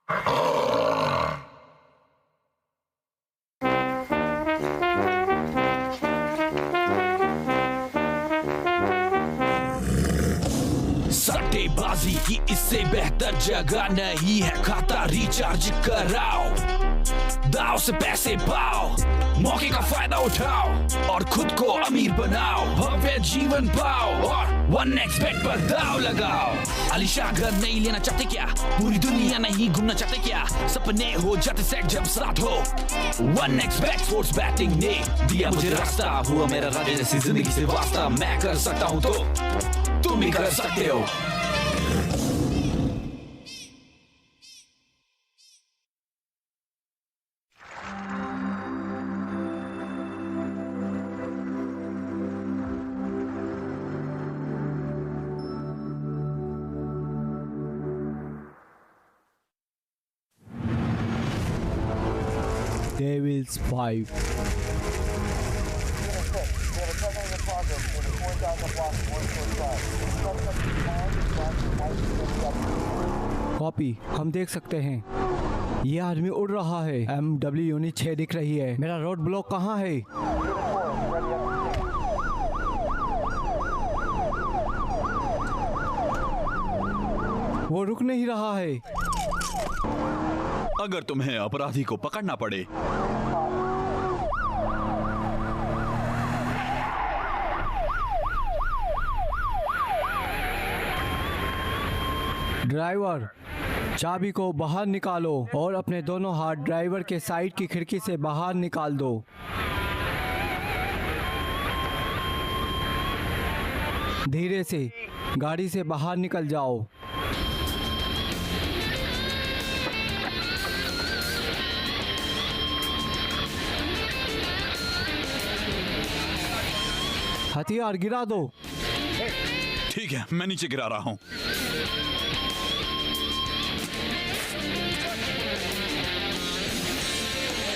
सट्टेबाजी की इससे बेहतर जगह नहीं है, खाता रिचार्ज कराओ, दाव से पैसे पाओ, मौके का फायदा उठाओ और खुद को अमीर बनाओ, भव्य जीवन पाओ और 1xBet पर दाव लगाओ। आलीशान घर नहीं लेना चाहते क्या, पूरी दुनिया नहीं घूमना चाहते क्या, सपने हो जाते सेट जब साथ हो। 1xBet स्पोर्ट्स बैटिंग ने दिया मुझे रास्ता, हुआ मेरा राजा जैसी जिंदगी से वास्ता, मैं कर सकता हूँ तो तुम भी कर सकते हो। Devils 5. कॉपी हम देख सकते हैं, ये आदमी उड़ रहा है। MW यूनिट 6 दिख रही है। मेरा रोड ब्लॉक कहाँ है? वो रुक नहीं रहा है। अगर तुम्हें अपराधी को पकड़ना पड़े ड्राइवर, चाबी को बाहर निकालो और अपने दोनों हाथ ड्राइवर के साइड की खिड़की से बाहर निकाल दो। धीरे से गाड़ी से बाहर निकल जाओ। हथियार गिरा दो। ठीक है, मैं नीचे गिरा रहा हूं।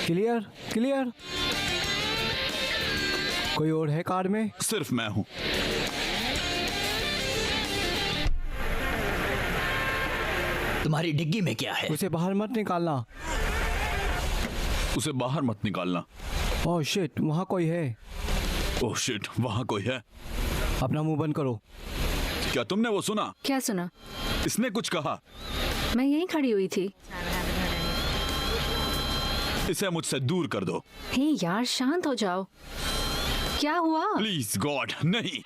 Clear clear. कोई और है कार में? सिर्फ मैं हूं। तुम्हारी डिग्गी में क्या है? उसे बाहर मत निकालना। उसे बाहर मत निकालना। ओह शिट, वहाँ कोई है। ओह शिट, वहाँ कोई है। अपना मुंह बंद करो। क्या तुमने वो सुना? क्या सुना? इसने कुछ कहा। मैं यहीं खड़ी हुई थी। इसे मुझसे दूर कर दो। हे यार, शांत हो जाओ। क्या हुआ? प्लीज गॉड, नहीं।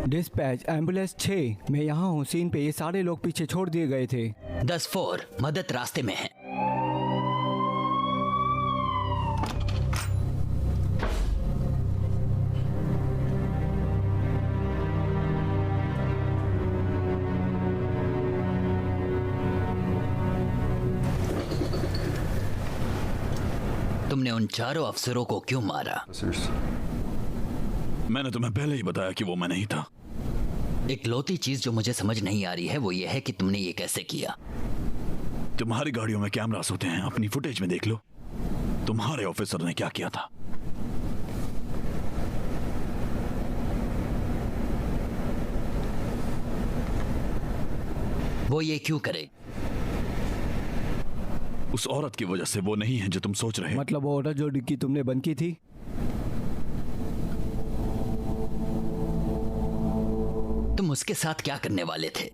डिस्पैच एम्बुलेंस 6, मैं यहाँ हूँ सीन पे। ये सारे लोग पीछे छोड़ दिए गए थे। 10-4, मदद रास्ते में है। तुमने उन चारों अफसरों को क्यों मारा? मैंने तुम्हें पहले ही बताया कि वो मैं नहीं था। इकलौती चीज जो मुझे समझ नहीं आ रही है वो ये है कि तुमने ये कैसे किया। तुम्हारी गाड़ियों में कैमरास होते हैं, अपनी फुटेज में देख लो। तुम्हारे ऑफिसर ने क्या किया था? वो ये क्यों करे? उस औरत की वजह से वो नहीं है जो तुम सोच रहे हो। मतलब वो ऑर्डर जो डिक्की तुमने बंद की थी? तुम उसके साथ क्या करने वाले थे?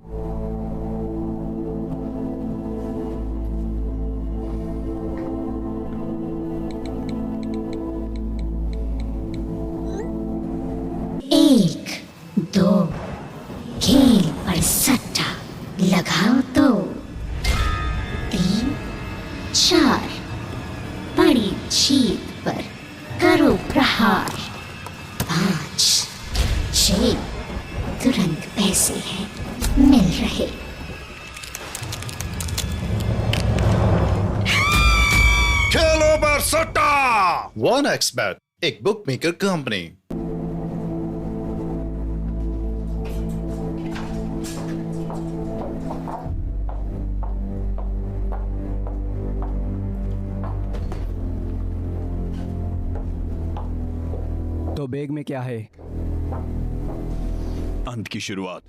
एक दो खेल पर सट्टा लगाओ तो 3 4 बड़ी जीत पर करो प्रहार 5 6 तुरंत पैसे हैं मिल रहे। खेलो पर सट्टा 1xBet, एक बुकमेकर कंपनी। तो बैग में क्या है? अंत की शुरुआत।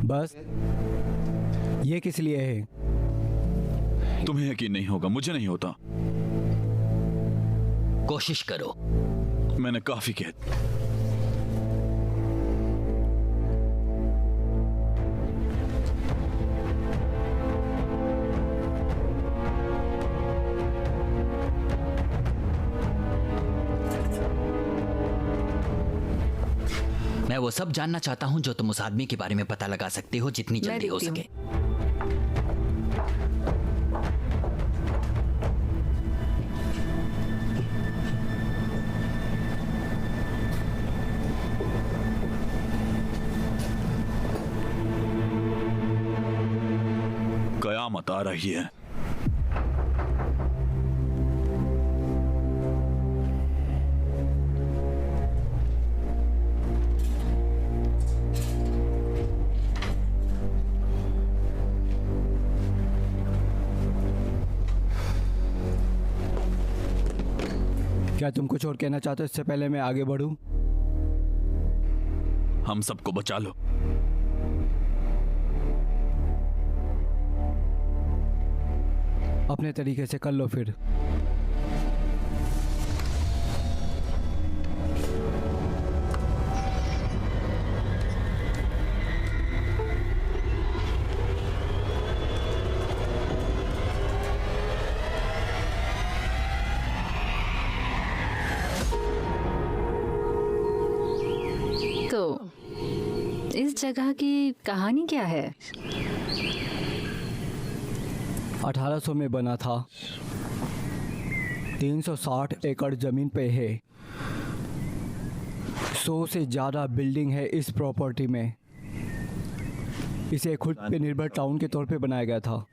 बस ये किस लिए है? तुम्हें यकीन नहीं होगा, मुझे नहीं होता। कोशिश करो। मैंने काफी कह मैं वो सब जानना चाहता हूं जो तुम उस आदमी के बारे में पता लगा सकते हो जितनी मैं जल्दी हो देखती हूँ। सके। कयामत आ रही है। क्या तुम कुछ और कहना चाहते हो इससे पहले मैं आगे बढ़ूं? हम सबको बचा लो। अपने तरीके से कर लो फिर। तो इस जगह की कहानी क्या है? 1800 में बना था। 360 एकड़ जमीन पे है। 100 से ज़्यादा बिल्डिंग है इस प्रॉपर्टी में। इसे खुद पे निर्भर टाउन के तौर पे बनाया गया था।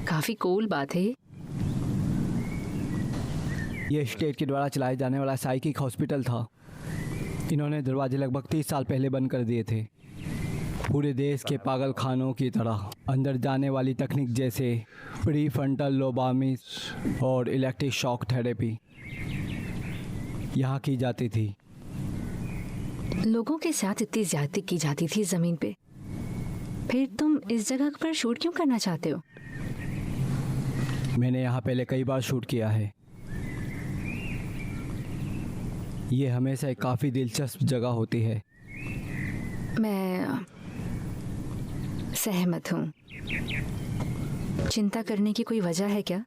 काफी कूल बात है। ये स्टेट के द्वारा चलाए जाने वाला साइकिक हॉस्पिटल था। इन्होंने दरवाजे लगभग 30 साल पहले बंद कर दिए थे। पूरे देश के पागल खानों की तरह अंदर जाने वाली तकनीक जैसे प्री फ्रंटल लोबामी और इलेक्ट्रिक शॉक थेरेपी यहाँ की जाती थी। लोगों के साथ इतनी ज्यादती की जाती थी जमीन पे, फिर तुम इस जगह पर शूट क्यों करना चाहते हो? मैंने यहाँ पहले कई बार शूट किया है। ये हमेशा एक काफ़ी दिलचस्प जगह होती है। मैं सहमत हूँ। चिंता करने की कोई वजह है क्या?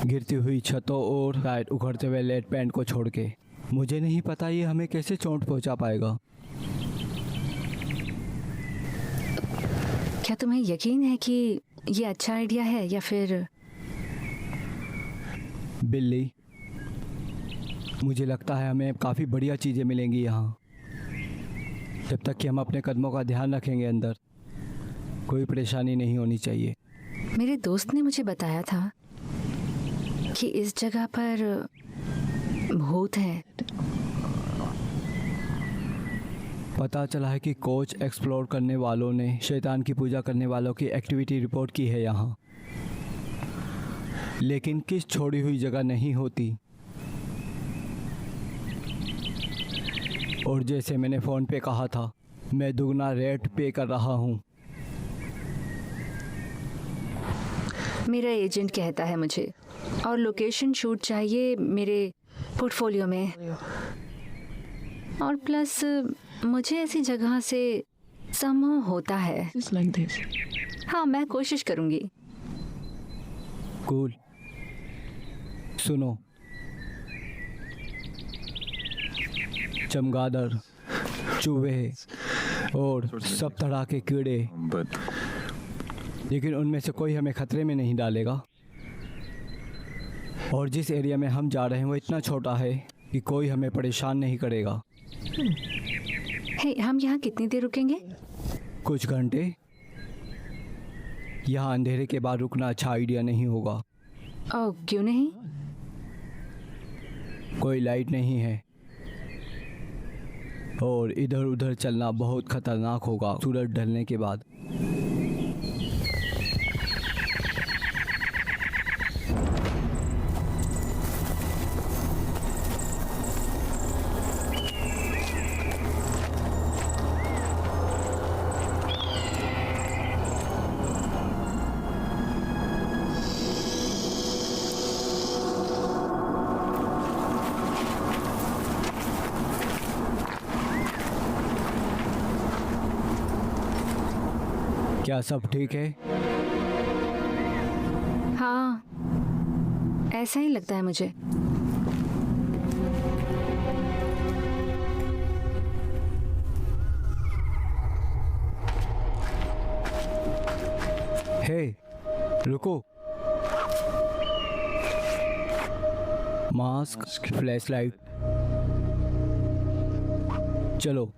गिरती हुई छतों और शायद उखड़ते हुए लेड पैंट को छोड़ के मुझे नहीं पता ये हमें कैसे चोट पहुंचा पाएगा। क्या तुम्हें यकीन है कि ये अच्छा आइडिया है या फिर? बिल्ली, मुझे लगता है हमें काफ़ी बढ़िया चीज़ें मिलेंगी यहाँ, जब तक कि हम अपने कदमों का ध्यान रखेंगे। अंदर कोई परेशानी नहीं होनी चाहिए। मेरे दोस्त ने मुझे बताया था कि इस जगह पर भूत है। पता चला है कि कोच एक्सप्लोर करने वालों ने शैतान की पूजा करने वालों की एक्टिविटी रिपोर्ट की है यहाँ, लेकिन किस छोड़ी हुई जगह नहीं होती। और जैसे मैंने फ़ोन पे कहा था, मैं दुगना रेट पे कर रहा हूँ। मेरा एजेंट कहता है मुझे, और लोकेशन शूट चाहिए मेरे पोर्टफोलियो में, और प्लस मुझे ऐसी जगह से समोह होता है। हाँ, मैं कोशिश करूँगी। कूल। सुनो, चमगादड़, चूहे और सब तरह के कीड़े, लेकिन उनमें से कोई हमें खतरे में नहीं डालेगा। और जिस एरिया में हम जा रहे हैं वो इतना छोटा है कि कोई हमें परेशान नहीं करेगा। हे, हम यहाँ कितनी देर रुकेंगे? कुछ घंटे। यहाँ अंधेरे के बाद रुकना अच्छा आइडिया नहीं होगा। ओह, क्यों नहीं? कोई लाइट नहीं है और इधर उधर चलना बहुत खतरनाक होगा सूरज ढलने के बाद। क्या सब ठीक है? हाँ, ऐसा ही लगता है मुझे। हे, रुको। मास्क, फ्लैशलाइट, चलो।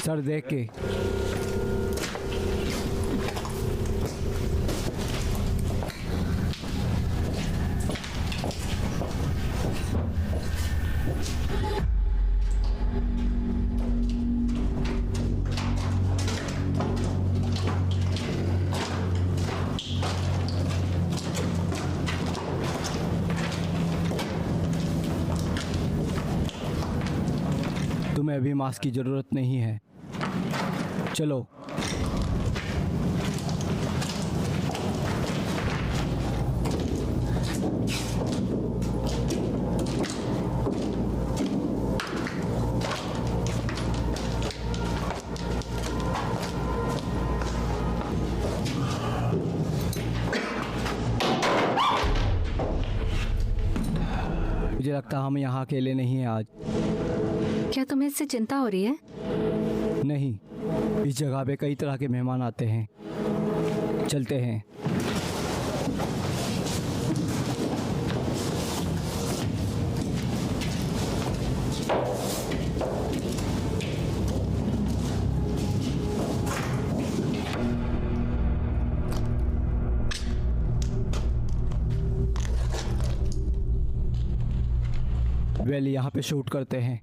सर देख के। तुम्हें अभी मास्क की ज़रूरत नहीं है, चलो। मुझे लगता है हम यहाँ अकेले नहीं हैं आज। क्या तुम्हें इससे चिंता हो रही है? नहीं, इस जगह पे कई तरह के मेहमान आते हैं। चलते हैं। वेल, यहाँ पे शूट करते हैं।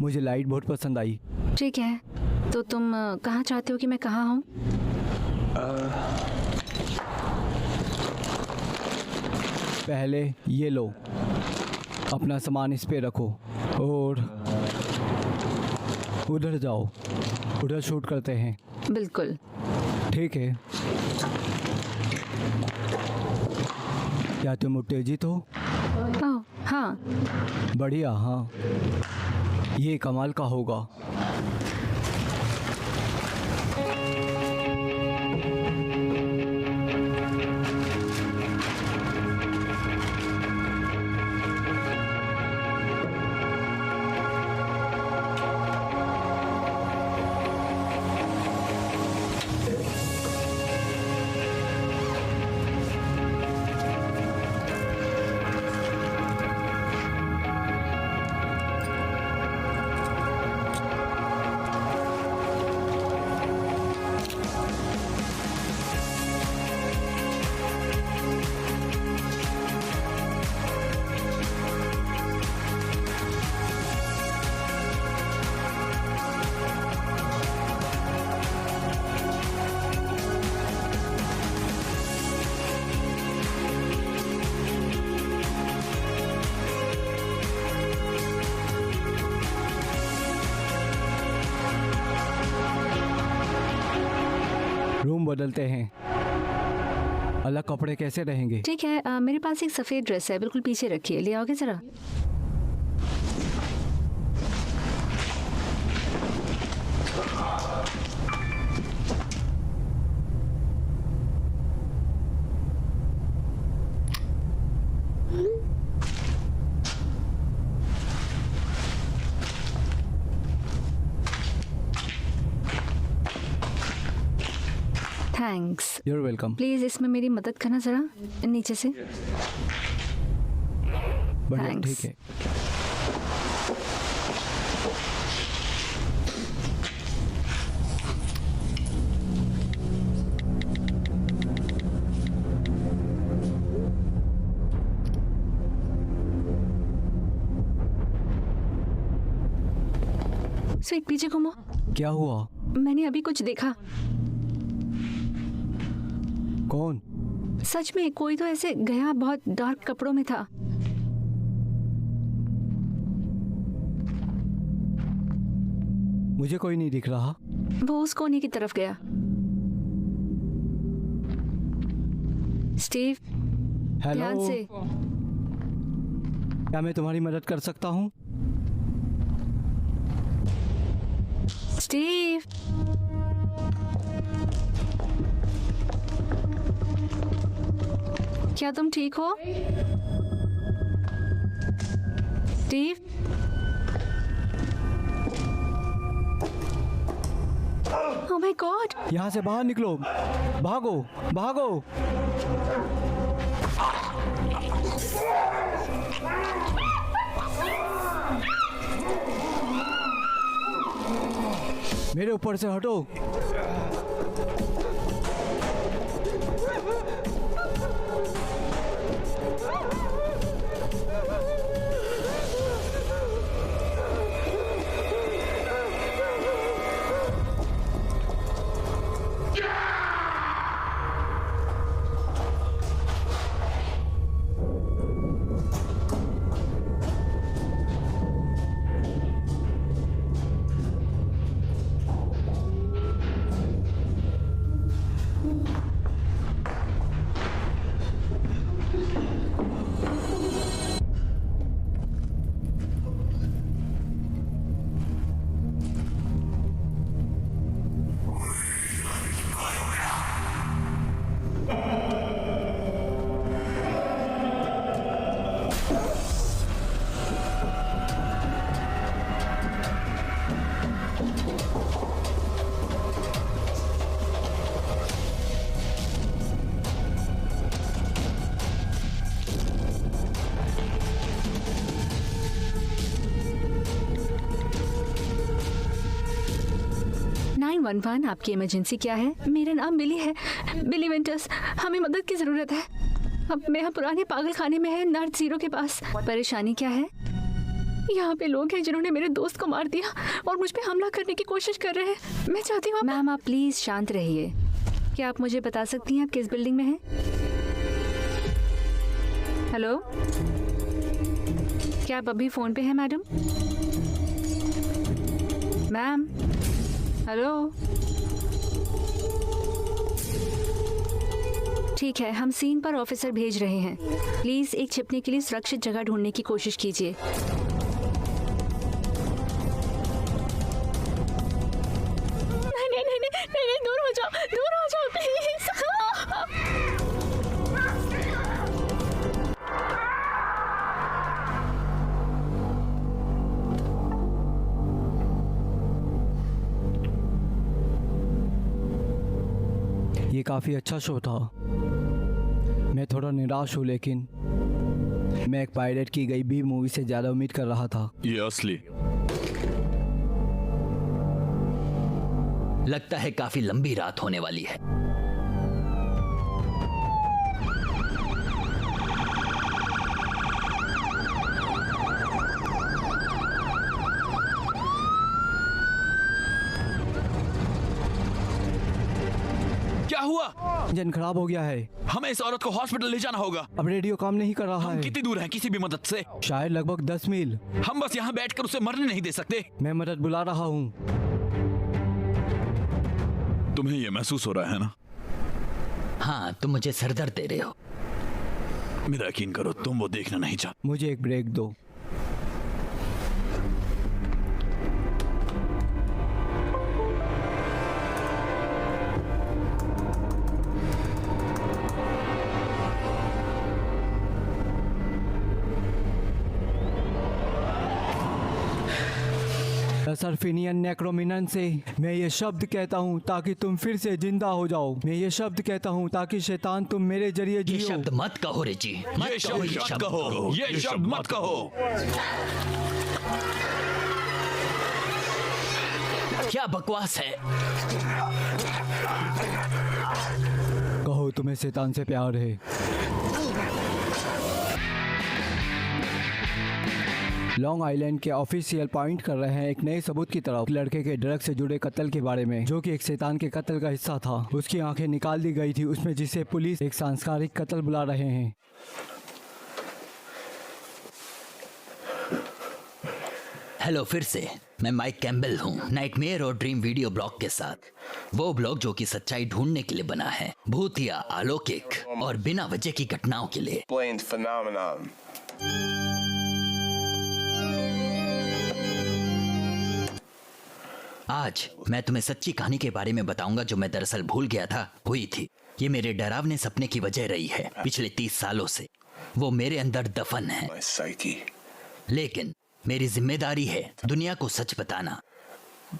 मुझे लाइट बहुत पसंद आई। ठीक है, तो तुम कहाँ चाहते हो कि मैं कहाँ हूँ? पहले ये लो। अपना सामान इस पे रखो और उधर जाओ, उधर शूट करते हैं। बिल्कुल। ठीक है। क्या तुम उत्तेजित हो? ओह हाँ। बढ़िया। हाँ, ये कमाल का होगा। रूम बदलते हैं। अलग कपड़े कैसे रहेंगे? ठीक है, मेरे पास एक सफ़ेद ड्रेस है, बिल्कुल पीछे रखिए। ले आओगे ज़रा? थैंक्स। Your welcome. प्लीज़ इसमें मेरी मदद करना ज़रा, नीचे से। बढ़िया, Thanks. ठीक है। स्वीट पीछे घूमो। क्या हुआ? मैंने अभी कुछ देखा। कौन? सच में कोई तो ऐसे गया, बहुत डार्क कपड़ों में था। मुझे कोई नहीं दिख रहा। वो उस कोने की तरफ गया। स्टीव, ध्यान हेलो, से। क्या मैं तुम्हारी मदद कर सकता हूँ? स्टीव, क्या तुम ठीक हो? Steve, oh my God. यहाँ से बाहर निकलो, भागो भागो। मेरे ऊपर से हटो। आपकी इमरजेंसी क्या है? मेरा नाम बिली है, बिली विंटर्स। हमें मदद की जरूरत है। अब मैं यहाँ पुराने पागल खाने में है, नर्थ जीरो के पास। परेशानी क्या है? यहाँ पे लोग हैं जिन्होंने मेरे दोस्त को मार दिया और मुझ पे हमला करने की कोशिश कर रहे हैं। मैं चाहती हूँ। मैम आप प्लीज शांत रहिए। क्या आप मुझे बता सकती हैं आप किस बिल्डिंग में हैं? हेलो, क्या आप अभी फ़ोन पे हैं मैडम? Ma'am, hello. ठीक है, हम सीन पर ऑफिसर भेज रहे हैं। प्लीज़ एक छिपने के लिए सुरक्षित जगह ढूंढने की कोशिश कीजिए। नहीं, दूर हो जाओ प्लीज। ये काफ़ी अच्छा शो था। मैं थोड़ा निराश हूँ, लेकिन मैं एक पायरेट की गई बी मूवी से ज़्यादा उम्मीद कर रहा था। ये असली। लगता है काफी लंबी रात होने वाली है। क्या हुआ? इंजन खराब हो गया है। हमें इस औरत को हॉस्पिटल ले जाना होगा। अब रेडियो काम नहीं कर रहा हम है। कितनी दूर हैं किसी भी मदद से? शायद लगभग 10 मील। हम बस यहाँ बैठकर उसे मरने नहीं दे सकते। मैं मदद बुला रहा हूँ। तुम्हें ये महसूस हो रहा है ना? हाँ, तुम मुझे सरदर्द दे रहे हो। मेरा यकीन करो, तुम वो देखना नहीं चाहते। मुझे एक ब्रेक दो। सरफिनियन नेक्रोमिनन से मैं ये शब्द कहता हूँ ताकि तुम फिर से जिंदा हो जाओ। मैं ये शब्द कहता हूँ ताकि शैतान तुम मेरे जरिए ये जियो। शब्द मत कहो रेजी, मत ये कहो शब्द मत कहो, ये शब्द मत कहो। क्या बकवास है? कहो तुम्हें शैतान से प्यार है। लॉन्ग आइलैंड के ऑफिशियल पॉइंट कर रहे हैं एक नए सबूत की तरफ, लड़के के ड्रग से जुड़े कत्ल के बारे में, जो कि एक शैतान के कत्ल का हिस्सा था। उसकी आंखें निकाल दी गई थी उसमें, जिसे पुलिस एक सांस्कृतिक कत्ल बुला रहे हैं। हेलो, फिर से मैं माइक कैम्बेल हूँ, नाइटमेयर और ड्रीम वीडियो ब्लॉग के साथ। वो ब्लॉग जो कि सच्चाई ढूंढने के लिए बना है, भूतिया, अलौकिक और बिना वजह की घटनाओं के लिए। explained phenomenon. आज मैं तुम्हें सच्ची कहानी के बारे में बताऊंगा जो मैं दरअसल भूल गया था हुई थी। ये मेरे डरावने सपने की वजह रही है पिछले 30 सालों से। वो मेरे अंदर दफन है, My psyche. लेकिन मेरी जिम्मेदारी है दुनिया को सच बताना,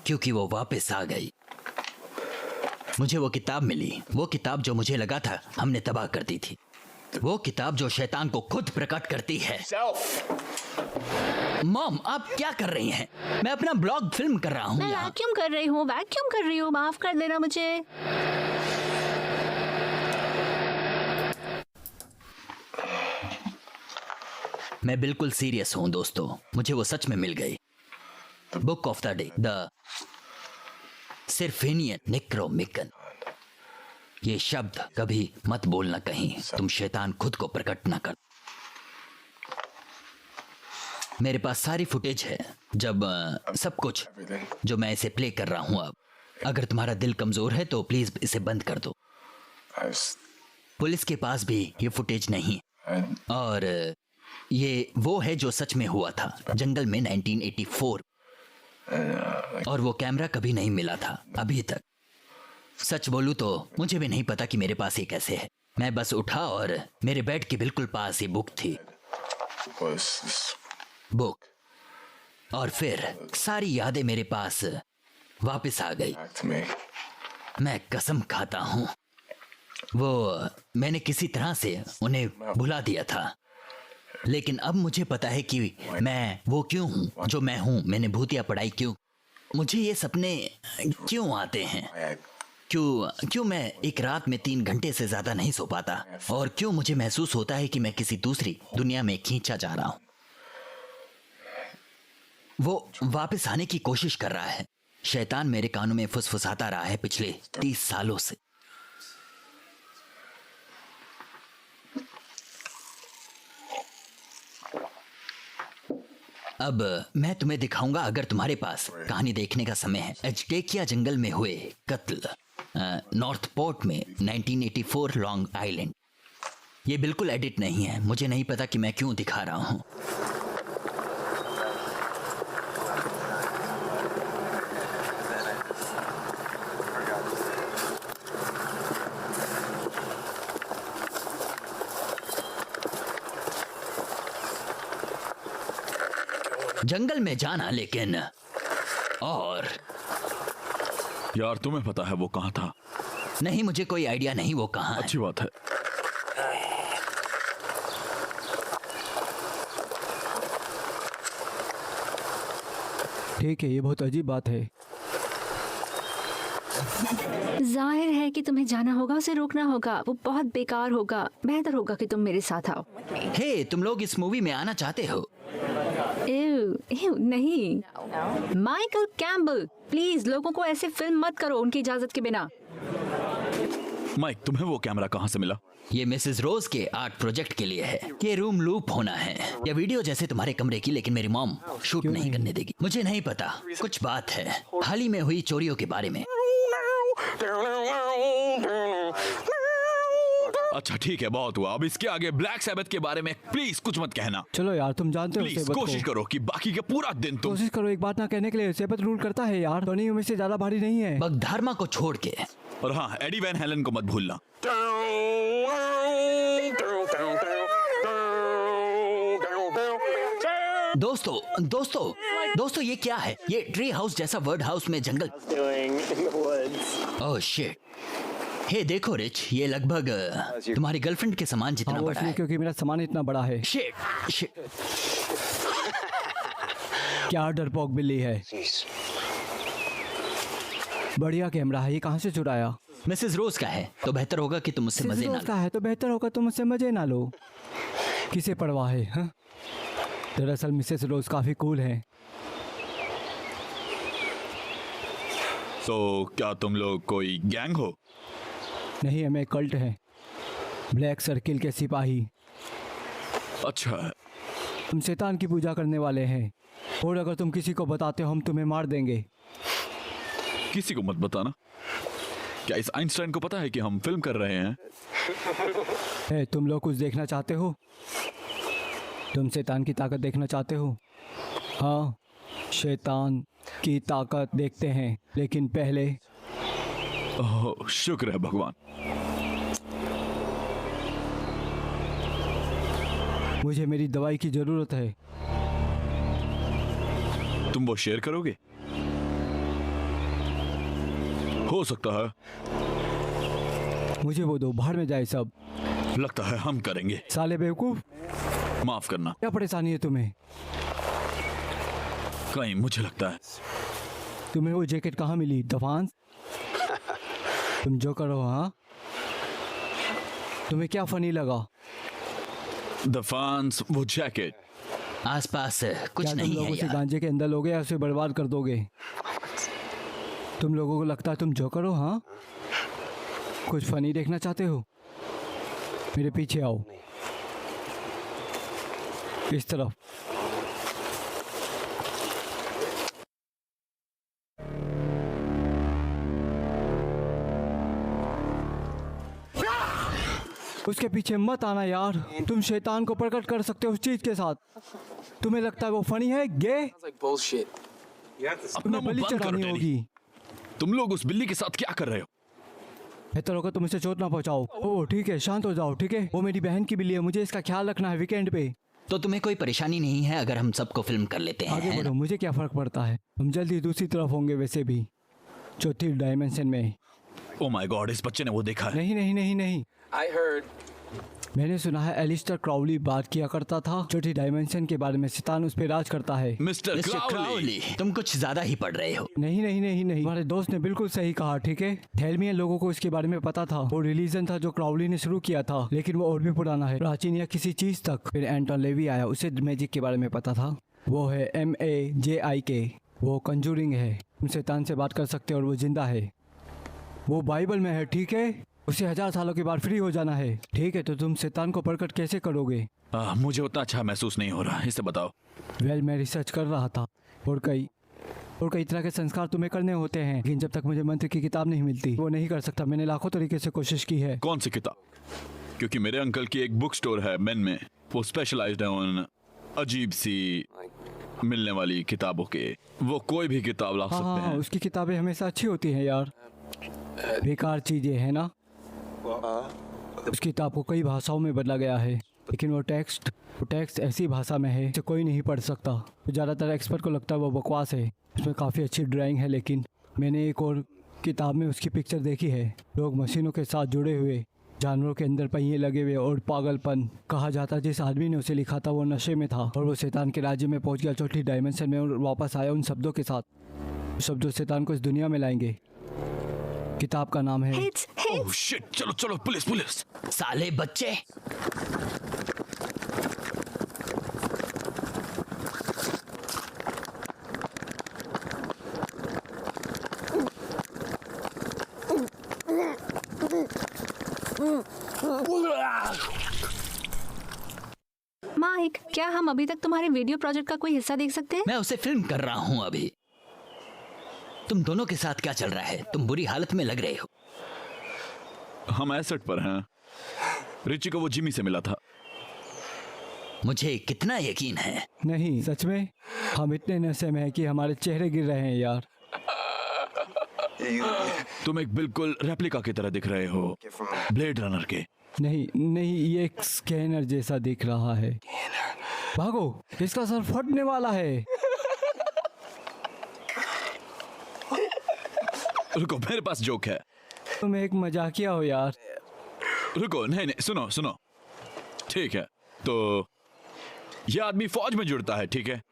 क्योंकि वो वापस आ गई। मुझे वो किताब मिली, वो किताब जो मुझे लगा था हमने तबाह कर दी थी। वो किताब जो शैतान को खुद प्रकट करती है। मॉम, आप क्या कर रही हैं? मैं अपना ब्लॉग फिल्म कर रहा हूँ। मैं वैक्यूम कर रही हूँ, माफ कर देना मुझे। मैं बिल्कुल सीरियस हूँ दोस्तों, मुझे वो सच में मिल गई। Book of the day, the सिरफिनियन नेक्रोमिकन। ये शब्द कभी मत बोलना कहीं, तुम शैतान खुद को प्रकट ना कर। मेरे पास सारी फुटेज है, जब सब कुछ जो मैं इसे प्ले कर रहा हूँ। अब अगर तुम्हारा दिल कमजोर है तो प्लीज इसे बंद कर दो। I was, पुलिस के पास भी ये फुटेज नहीं, I, और ये वो है जो सच में हुआ था जंगल में 1984, और वो कैमरा कभी नहीं मिला था अभी तक। सच बोलूं तो मुझे भी नहीं पता कि मेरे पास ये कैसे है। मैं बस उठा और मेरे बेड के बिल्कुल पास ये बुक थी, was बुक, और फिर सारी यादें मेरे पास वापस आ गई। back to me. मैं कसम खाता हूँ वो मैंने किसी तरह से उन्हें भुला दिया था, लेकिन अब मुझे पता है कि मैं वो क्यों हूँ जो मैं हूँ। मैंने भूतिया पढ़ाई क्यों, मुझे ये सपने क्यों आते हैं, I, क्यों मैं एक रात में 3 घंटे से ज्यादा नहीं सो पाता, और क्यों मुझे महसूस होता है कि मैं किसी दूसरी दुनिया में खींचा जा रहा हूँ। वो वापस आने की कोशिश कर रहा है। शैतान मेरे कानों में फुसफुसाता रहा है पिछले 30 सालों से। अब मैं तुम्हें दिखाऊंगा अगर तुम्हारे पास कहानी देखने का समय है। एजटेकिया जंगल में हुए कत्ल नॉर्थ पोर्ट में 1984 लॉन्ग आइलैंड। ये बिल्कुल एडिट नहीं है, मुझे नहीं पता कि मैं क्यों दिखा रहा हूँ। जंगल में जाना, लेकिन और यार तुम्हें पता है वो कहाँ था? नहीं, मुझे कोई आइडिया नहीं वो कहाँ है। अच्छी बात है। ठीक है, ये बहुत अजीब बात है। जाहिर है कि तुम्हें जाना होगा, उसे रोकना होगा। वो बहुत बेकार होगा। बेहतर होगा कि तुम मेरे साथ आओ। हे, तुम लोग इस मूवी में आना चाहते हो? नहीं, माइकल कैम्बल, प्लीज लोगों को ऐसे फिल्म मत करो उनकी इजाजत के बिना। माइक, तुम्हें वो कैमरा कहाँ से मिला? ये मिसेस रोज के आर्ट प्रोजेक्ट के लिए है। ये रूम लूप होना है। ये वीडियो जैसे तुम्हारे कमरे की, लेकिन मेरी मॉम शूट नहीं करने देगी। मुझे नहीं पता, कुछ बात है हाल ही में हुई चोरियों के बारे में। अच्छा ठीक है, बहुत हुआ। अब इसके आगे ब्लैक सैबथ के बारे में प्लीज कुछ मत कहना। चलो यार, तुम जानते हो प्लीज सेबत कोशिश को। करो कि बाकी के पूरा दिन तुम कोशिश करो एक बात ना कहने के लिए। सेबत रूल करता है यार, टोनी में से ज्यादा भारी नहीं है। बगधार्मा को छोड़ के। और हाँ, एडी वैन हेलन को मत भूलना। दोस्तों ये क्या है? ये ट्री हाउस जैसा वर्ड हाउस में जंगल। Oh shit. हे देखो रिच, ये लगभग तुम्हारी गर्लफ्रेंड के सामान जितना हाँ, वो बड़ा इसलिए है। क्योंकि मेरा सामान इतना बड़ा है। शिट। क्या डरपोक बिल्ली है। बढ़िया कैमरा है, ये कहाँ से चुराया? मिसेस रोज का है, तो बेहतर होगा कि तुम मुझसे मजे ना दोस्त लो। का है तो बेहतर होगा तुम मुझसे मजे ना लो। किसे परवाह है? हाँ? दरअसल मिसेस रोज काफी कूल है। तो क्या तुम लोग कोई गैंग हो? नहीं, हमें कल्ट है, ब्लैक सर्किल के सिपाही। अच्छा है। हम शैतान की पूजा करने वाले हैं, और अगर तुम किसी को बताते हो हम तुम्हें मार देंगे। किसी को मत बताना। क्या इस आइंस्टाइन को पता है कि हम फिल्म कर रहे हैं? तुम लोग कुछ देखना चाहते हो? तुम शैतान की ताकत देखना चाहते हो? हाँ, शैतान की ताकत देखते हैं, लेकिन पहले ओह, शुक्र है भगवान। मुझे मेरी दवाई की जरूरत है। तुम वो शेयर करोगे? हो सकता है। मुझे वो दो, बाहर में जाए सब। लगता है हम करेंगे। साले बेवकूफ, माफ करना। क्या परेशानी है तुम्हें? कहीं मुझे लगता है। तुम्हें वो जैकेट कहाँ मिली दफान? तुम जो करो। हाँ, तुम्हें क्या फनी लगा? दफान्स वो जैकेट। आसपास कुछ क्या तुम नहीं लोग है उसे यार। गांजे के अंदर लोगे या उसे बर्बाद कर दोगे? तुम लोगों को लगता है तुम जो करो। हाँ, कुछ फनी देखना चाहते हो? मेरे पीछे आओ, इस तरफ। उसके पीछे मत आना यार, तुम शैतान को प्रकट कर सकते हो उस चीज के साथ। तुम्हें लगता है वो फनी है? गे अपना तुम्हें मुंह बलि बंद करो चढ़ानी टेरी। होगी। तुम लोग उस बिल्ली के साथ क्या कर रहे हो? बेहतर होगा तुम इसे चोट ना पहुंचाओ। ओह ठीक है, शांत हो जाओ। ठीक है, वो मेरी बहन की बिल्ली है, मुझे इसका ख्याल रखना है वीकेंड पे। तो तुम्हें कोई परेशानी नहीं है अगर हम सबको फिल्म कर लेते हैं? आगे है बढ़ो, ना? मुझे क्या फर्क पड़ता है। हम जल्दी दूसरी तरफ होंगे, वैसे भी चौथी डायमेंशन में। ओ माय गॉड, इस बच्चे ने वो देखा है। नहीं नहीं नहीं नहीं, I heard मैंने सुना है एलिस्टर क्राउली बात किया करता था चौथी डायमेंशन के बारे में। शैतान उस पे राज करता है। Mister mister Crowley. क्राउली, तुम कुछ ज्यादा ही पढ़ रहे हो। नहीं नहीं नहीं नहीं, हमारे दोस्त ने बिल्कुल सही कहा। ठीक है, थैलमियन लोगों को इसके बारे में पता था। वो रिलीजन था जो क्राउली ने शुरू किया था, लेकिन वो और भी पुराना है, प्राचीन या किसी चीज तक। फिर एंटोन लेवी आया, उसे मैजिक के बारे में पता था। वो है MAJIK, वो कंजूरिंग है। तुम शैतान से बात कर सकते हो और वो जिंदा है। वो बाइबल में है। ठीक है, उसे 1000 सालों के बाद फ्री हो जाना है। ठीक है, तो तुम शैतान को प्रकट कैसे करोगे? मुझे उतना अच्छा महसूस नहीं हो रहा, इसे बताओ। वेल, मैं रिसर्च कर रहा था और कई तरह के संस्कार तुम्हें करने होते हैं, लेकिन जब तक मुझे मंत्र की किताब नहीं मिलती वो नहीं कर सकता। मैंने लाखों तरीके से कोशिश की है। कौन सी किताब? क्योंकि मेरे अंकल की एक बुक स्टोर है मेन में, वो स्पेशलाइज्ड है उन अजीब सी मिलने वाली किताबों के। वो कोई भी किताब ला सकते हैं। उसकी किताबें हमेशा अच्छी होती हैं यार, बेकार चीजें है ना। उस किताब को कई भाषाओं में बदला गया है, लेकिन वो टेक्स्ट ऐसी भाषा में है जो कोई नहीं पढ़ सकता। ज़्यादातर एक्सपर्ट को लगता है वो बकवास है। उसमें काफ़ी अच्छी ड्राइंग है, लेकिन मैंने एक और किताब में उसकी पिक्चर देखी है। लोग मशीनों के साथ जुड़े हुए, जानवरों के अंदर पहिए लगे हुए और पागलपन। कहा जाता जिस आदमी ने उसे लिखा था वो नशे में था और वो शैतान के राज्य में पहुंच गया, चौथी डायमेंशन में, और वापस आया उन शब्दों के साथ। शब्दों शैतान को इस दुनिया में लाएंगे। किताब का नाम है ओह शिट, चलो चलो, पुलिस। साले बच्चे। माइक, क्या हम अभी तक तुम्हारे वीडियो प्रोजेक्ट का कोई हिस्सा देख सकते हैं? मैं उसे फिल्म कर रहा हूँ अभी। तुम दोनों के साथ क्या चल रहा है? तुम बुरी हालत में लग रहे हो। हम एसेट पर हैं। रिची को वो जिमी से मिला था। मुझे कितना यकीन है। नहीं, सच में हम इतने नशे में हैं कि हमारे चेहरे गिर रहे हैं यार। तुम एक बिल्कुल रेप्लिका की तरह दिख रहे हो, ब्लेड रनर के। नहीं, ये एक स्कैनर जैसा दिख रहा है। भागो, इसका सर फटने वाला है। रुको, मेरे पास जोक है। तुम एक मजाकिया हो यार। रुको, नहीं, सुनो। ठीक है, तो ये आदमी फौज में जुड़ता है, ठीक है,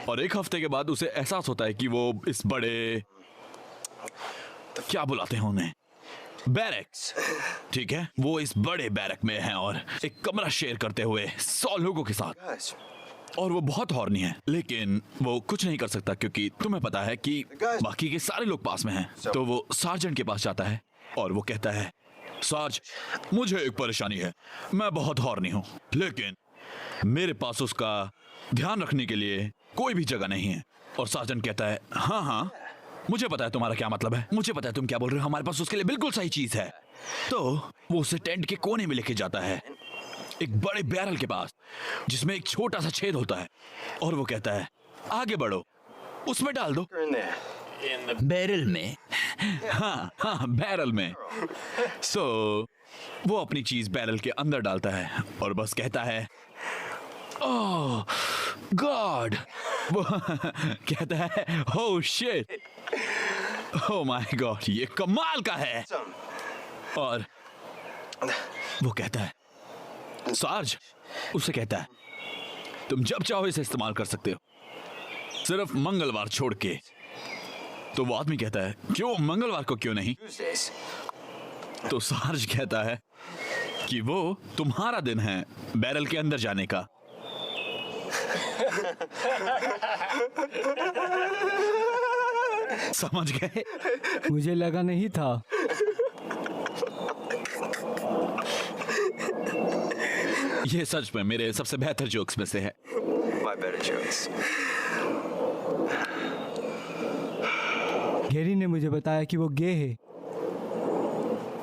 और एक हफ्ते के बाद उसे एहसास होता है कि वो इस बड़े, क्या बुलाते हैं उन्हें, बैरक्स, ठीक है, वो इस बड़े बैरक में है और एक कमरा शेयर करते हुए 100 लोगों के साथ। और वो बहुत हॉर्नी है, लेकिन वो कुछ नहीं कर सकता क्योंकि तुम्हें पता है कि बाकी के सारे लोग पास में हैं। तो वो सार्जेंट के पास जाता है और वो कहता है, सार्ज, मुझे एक परेशानी है, मैं बहुत हॉर्नी हूँ, लेकिन मेरे पास उसका ध्यान रखने के लिए कोई भी जगह नहीं है। और सार्जेंट कहता है, हाँ, मुझे पता है तुम्हारा क्या मतलब है, मुझे पता है तुम क्या बोल रहे हो, हमारे पास उसके लिए बिल्कुल सही चीज है। तो वो उसे टेंट के कोने में लेके जाता है, एक बड़े बैरल के पास जिसमें एक छोटा सा छेद होता है, और वो कहता है, आगे बढ़ो, उसमें डाल दो। बैरल में? हाँ, बैरल में। सो वो अपनी चीज बैरल के अंदर डालता है और बस कहता है, ओह गॉड। वो कहता है, oh shit, oh my God, ये कमाल का है। और वो कहता है, सार्ज, उसे कहता है, तुम जब चाहो इसे इस्तेमाल कर सकते हो, सिर्फ मंगलवार छोड़ के। तो वो आदमी कहता है, क्यों, मंगलवार को क्यों नहीं? तो सार्ज कहता है कि वो तुम्हारा दिन है बैरल के अंदर जाने का। समझ गए? मुझे लगा नहीं था। ये सच में मेरे सबसे बेहतर जोक्स में से है। My better jokes. गेरी ने मुझे बताया कि वो गे है।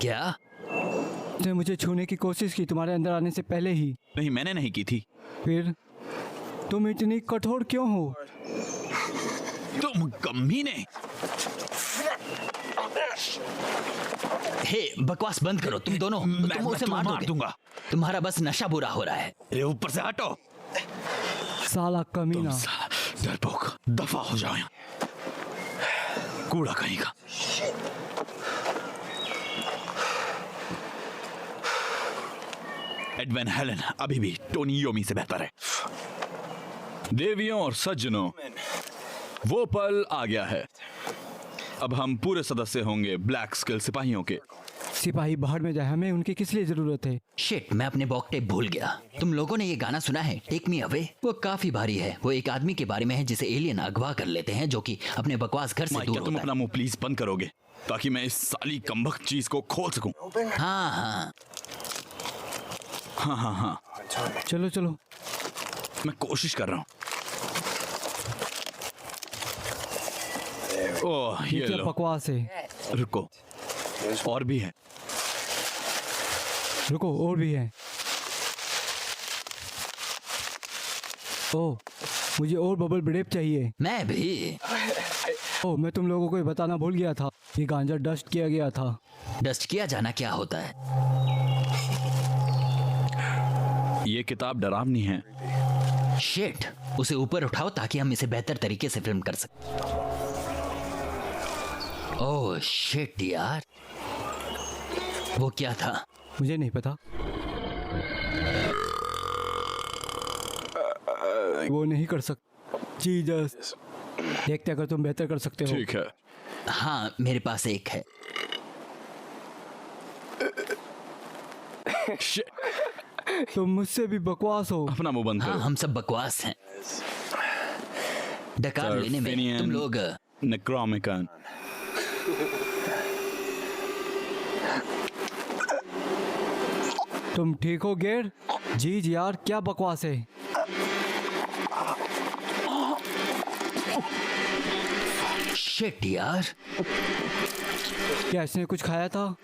क्या? उसने मुझे छूने की कोशिश की तुम्हारे अंदर आने से पहले ही। नहीं, मैंने नहीं की थी। फिर तुम इतनी कठोर क्यों हो? तुम कमीने। हे, बकवास बंद करो तुम दोनों। तुम उसे मार दूंगा। तुम्हारा बस नशा बुरा हो रहा है। अरे ऊपर से हटो, साला कमीना। डरपोक, दफा हो जाओ यहाँ, कूड़ा कहीं का। एड वैन हेलन अभी भी टोनी योमी से बेहतर है। देवियों और सज्जनों, वो पल आ गया है। अब हम पूरे सदस्य होंगे ब्लैक स्किल सिपाहियों के। सिपाही बाहर में जाए, हमें उनकी किस लिए जरूरत है? शिट, मैं अपने बॉक टेप भूल गया। तुम लोगों ने ये गाना सुना है, टेक मी अवे? वो काफी भारी है। वो एक आदमी के बारे में है जिसे एलियन अगवा कर लेते हैं, जो कि अपने बकवास घर से दूर तुम होता अपना मुंह प्लीज बंद करोगे? ताकि मैं इस साली कमबख्त चीज को खोल सकूं। हाँ हाँ, हाँ हाँ हाँ, चलो चलो। मैं कोशिश कर रहा हूँ। ओह, ये ये क्या लो। बकवास है? रुको, और भी है। रुको, और भी है। ओह, मुझे और बबल ब्रेप चाहिए। मैं भी। ओह, मैं तुम लोगों को ये बताना भूल गया था, ये गांजा डस्ट किया गया था। डस्ट किया जाना क्या होता है? ये किताब डरावनी है। शिट, उसे ऊपर उठाओ ताकि हम इसे बेहतर तरीके से फिल्म कर सकें। ओह शिट यार, वो क्या था? मुझे नहीं पता। वो नहीं कर सकता। जीसस, देखते अगर तुम बेहतर कर सकते हो। ठीक है। हाँ, मेरे पास एक है। Shit, तुम मुझसे भी बकवास हो। अपना मुंह बंद हाँ, करो। हम सब बकवास हैं। डकार लेने में Sarfinian तुम लोग Necronomicon। तुम ठीक हो गेर? जीज यार, क्या बकवास है? शिट यार, क्या इसने कुछ खाया था?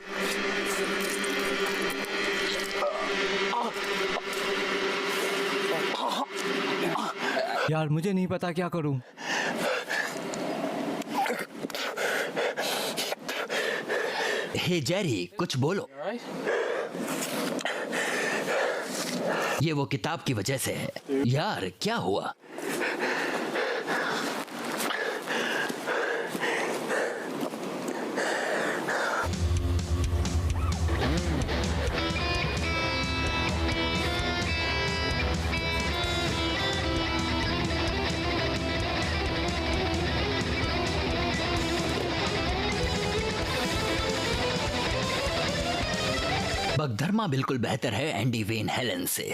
यार मुझे नहीं पता क्या करूं। हे जेरी, कुछ बोलो। ये वो किताब की वजह से है। यार क्या हुआ? बगधर्मा बिल्कुल बेहतर है एंडी वेन हेलन से।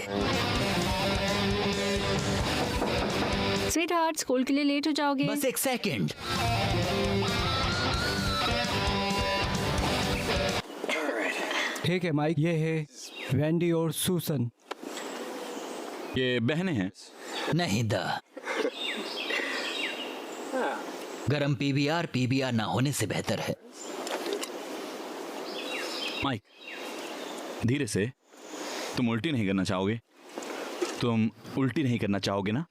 स्वीट हार्ट, स्कूल के लिए लेट हो जाओगे। बस एक सेकंड। ठीक है माइक, ये है वेंडी और सूसन। ये बहनें हैं। नहीं द गरम पीबीआर ना होने से बेहतर है। माइक, धीरे से। तुम उल्टी नहीं करना चाहोगे? तुम उल्टी नहीं करना चाहोगे ना?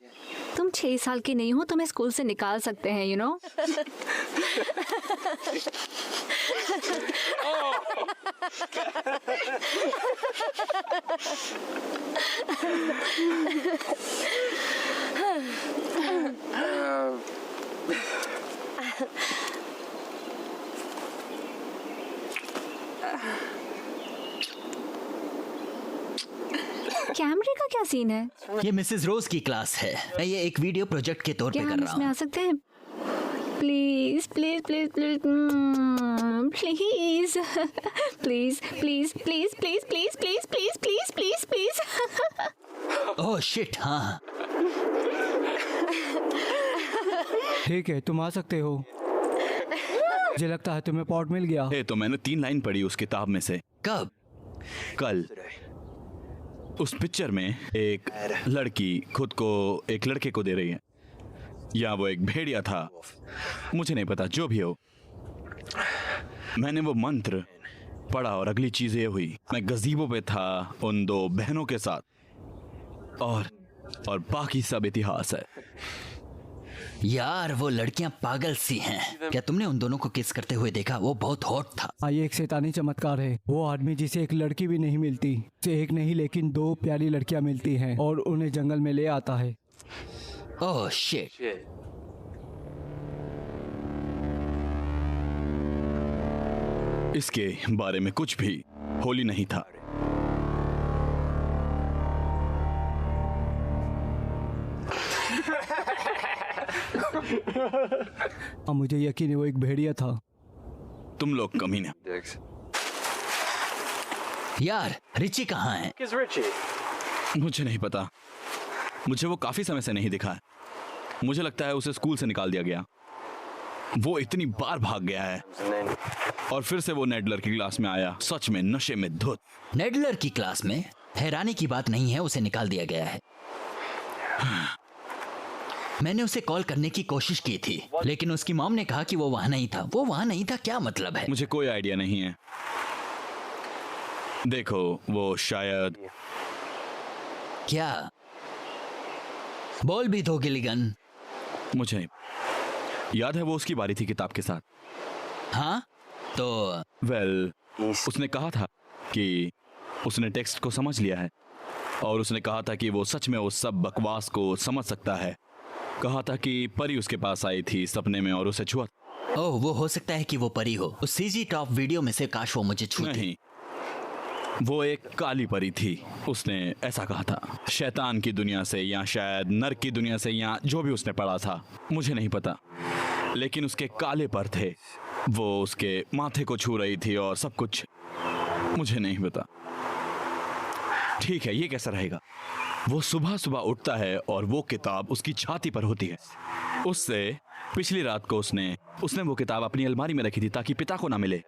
तुम 6 साल की नहीं हो, तुम्हें स्कूल से निकाल सकते हैं, यू नो। कैमरे का क्या सीन है? ये मिसेस रोज की क्लास है। मैं ये एक वीडियो प्रोजेक्ट के तौर पे क्या कर हम रहा इसमें आ हूँ। सकते हैं? Please please please please please please please please please please please please please please please. Oh shit, हाँ। ठीक है, तुम आ सकते हो। मुझे लगता है तुम्हें पॉट मिल गया। तो मैंने 3 लाइन पढ़ी उस किताब में से। कब? कल। उस पिक्चर में एक लड़की खुद को एक लड़के को दे रही है, या वो एक भेड़िया था, मुझे नहीं पता, जो भी हो। मैंने वो मंत्र पढ़ा और अगली चीज ये हुई, मैं गज़ीबो पे था उन 2 बहनों के साथ, और बाकी सब इतिहास है। यार वो लड़कियां पागल सी हैं। क्या तुमने उन दोनों को किस करते हुए देखा? वो बहुत हॉट था। हाँ, ये एक शैतानी चमत्कार है। वो आदमी जिसे एक लड़की भी नहीं मिलती, उसे एक नहीं लेकिन 2 प्यारी लड़कियां मिलती हैं और उन्हें जंगल में ले आता है। Oh shit. इसके बारे में कुछ भी होली नहीं था। हाँ, मुझे यकीन है वो एक भेड़िया था। तुम लोग कमीने। यार रिची कहाँ है? मुझे नहीं पता, मुझे वो काफी समय से नहीं दिखा है। मुझे लगता है उसे स्कूल से निकाल दिया गया। वो इतनी बार भाग गया है और फिर से वो नेडलर की क्लास में आया, सच में नशे में धुत। नेडलर की क्लास में? हैरानी की बात नहीं है, उसे निकाल दिया गया है। मैंने उसे कॉल करने की कोशिश की थी, लेकिन उसकी मॉम ने कहा कि वो वहां नहीं था। वो वहां नहीं था क्या मतलब है? मुझे कोई आइडिया नहीं है। देखो, वो शायद... क्या? बोल भी दो गिलिगन। मुझे याद है वो उसकी बारी थी किताब के साथ। हाँ तो उसने कहा था कि उसने टेक्स्ट को समझ लिया है और उसने कहा था कि वो सच में उस सब बकवास को समझ सकता है। कहा था कि परी उसके पास आई थी सपने में और उसे छुआ। ओह, वो हो सकता है कि वो परी हो। उस सीजी टॉप वीडियो में से काश वो मुझे छूती। नहीं, वो एक काली परी थी। उसने ऐसा कहा था, शैतान की दुनिया से या शायद नर्क की दुनिया से, या जो भी उसने पढ़ा था मुझे नहीं पता, लेकिन उसके काले पर थे। वो उसके माथे को छू रही थी और सब कुछ। मुझे नहीं पता। ठीक है, ये कैसा रहेगा? वो सुबह सुबह उठता है और वो किताब उसकी छाती पर होती है। उससे पिछली रात को उसने वो किताब अपनी अलमारी में रखी थी ताकि पिता को ना मिले।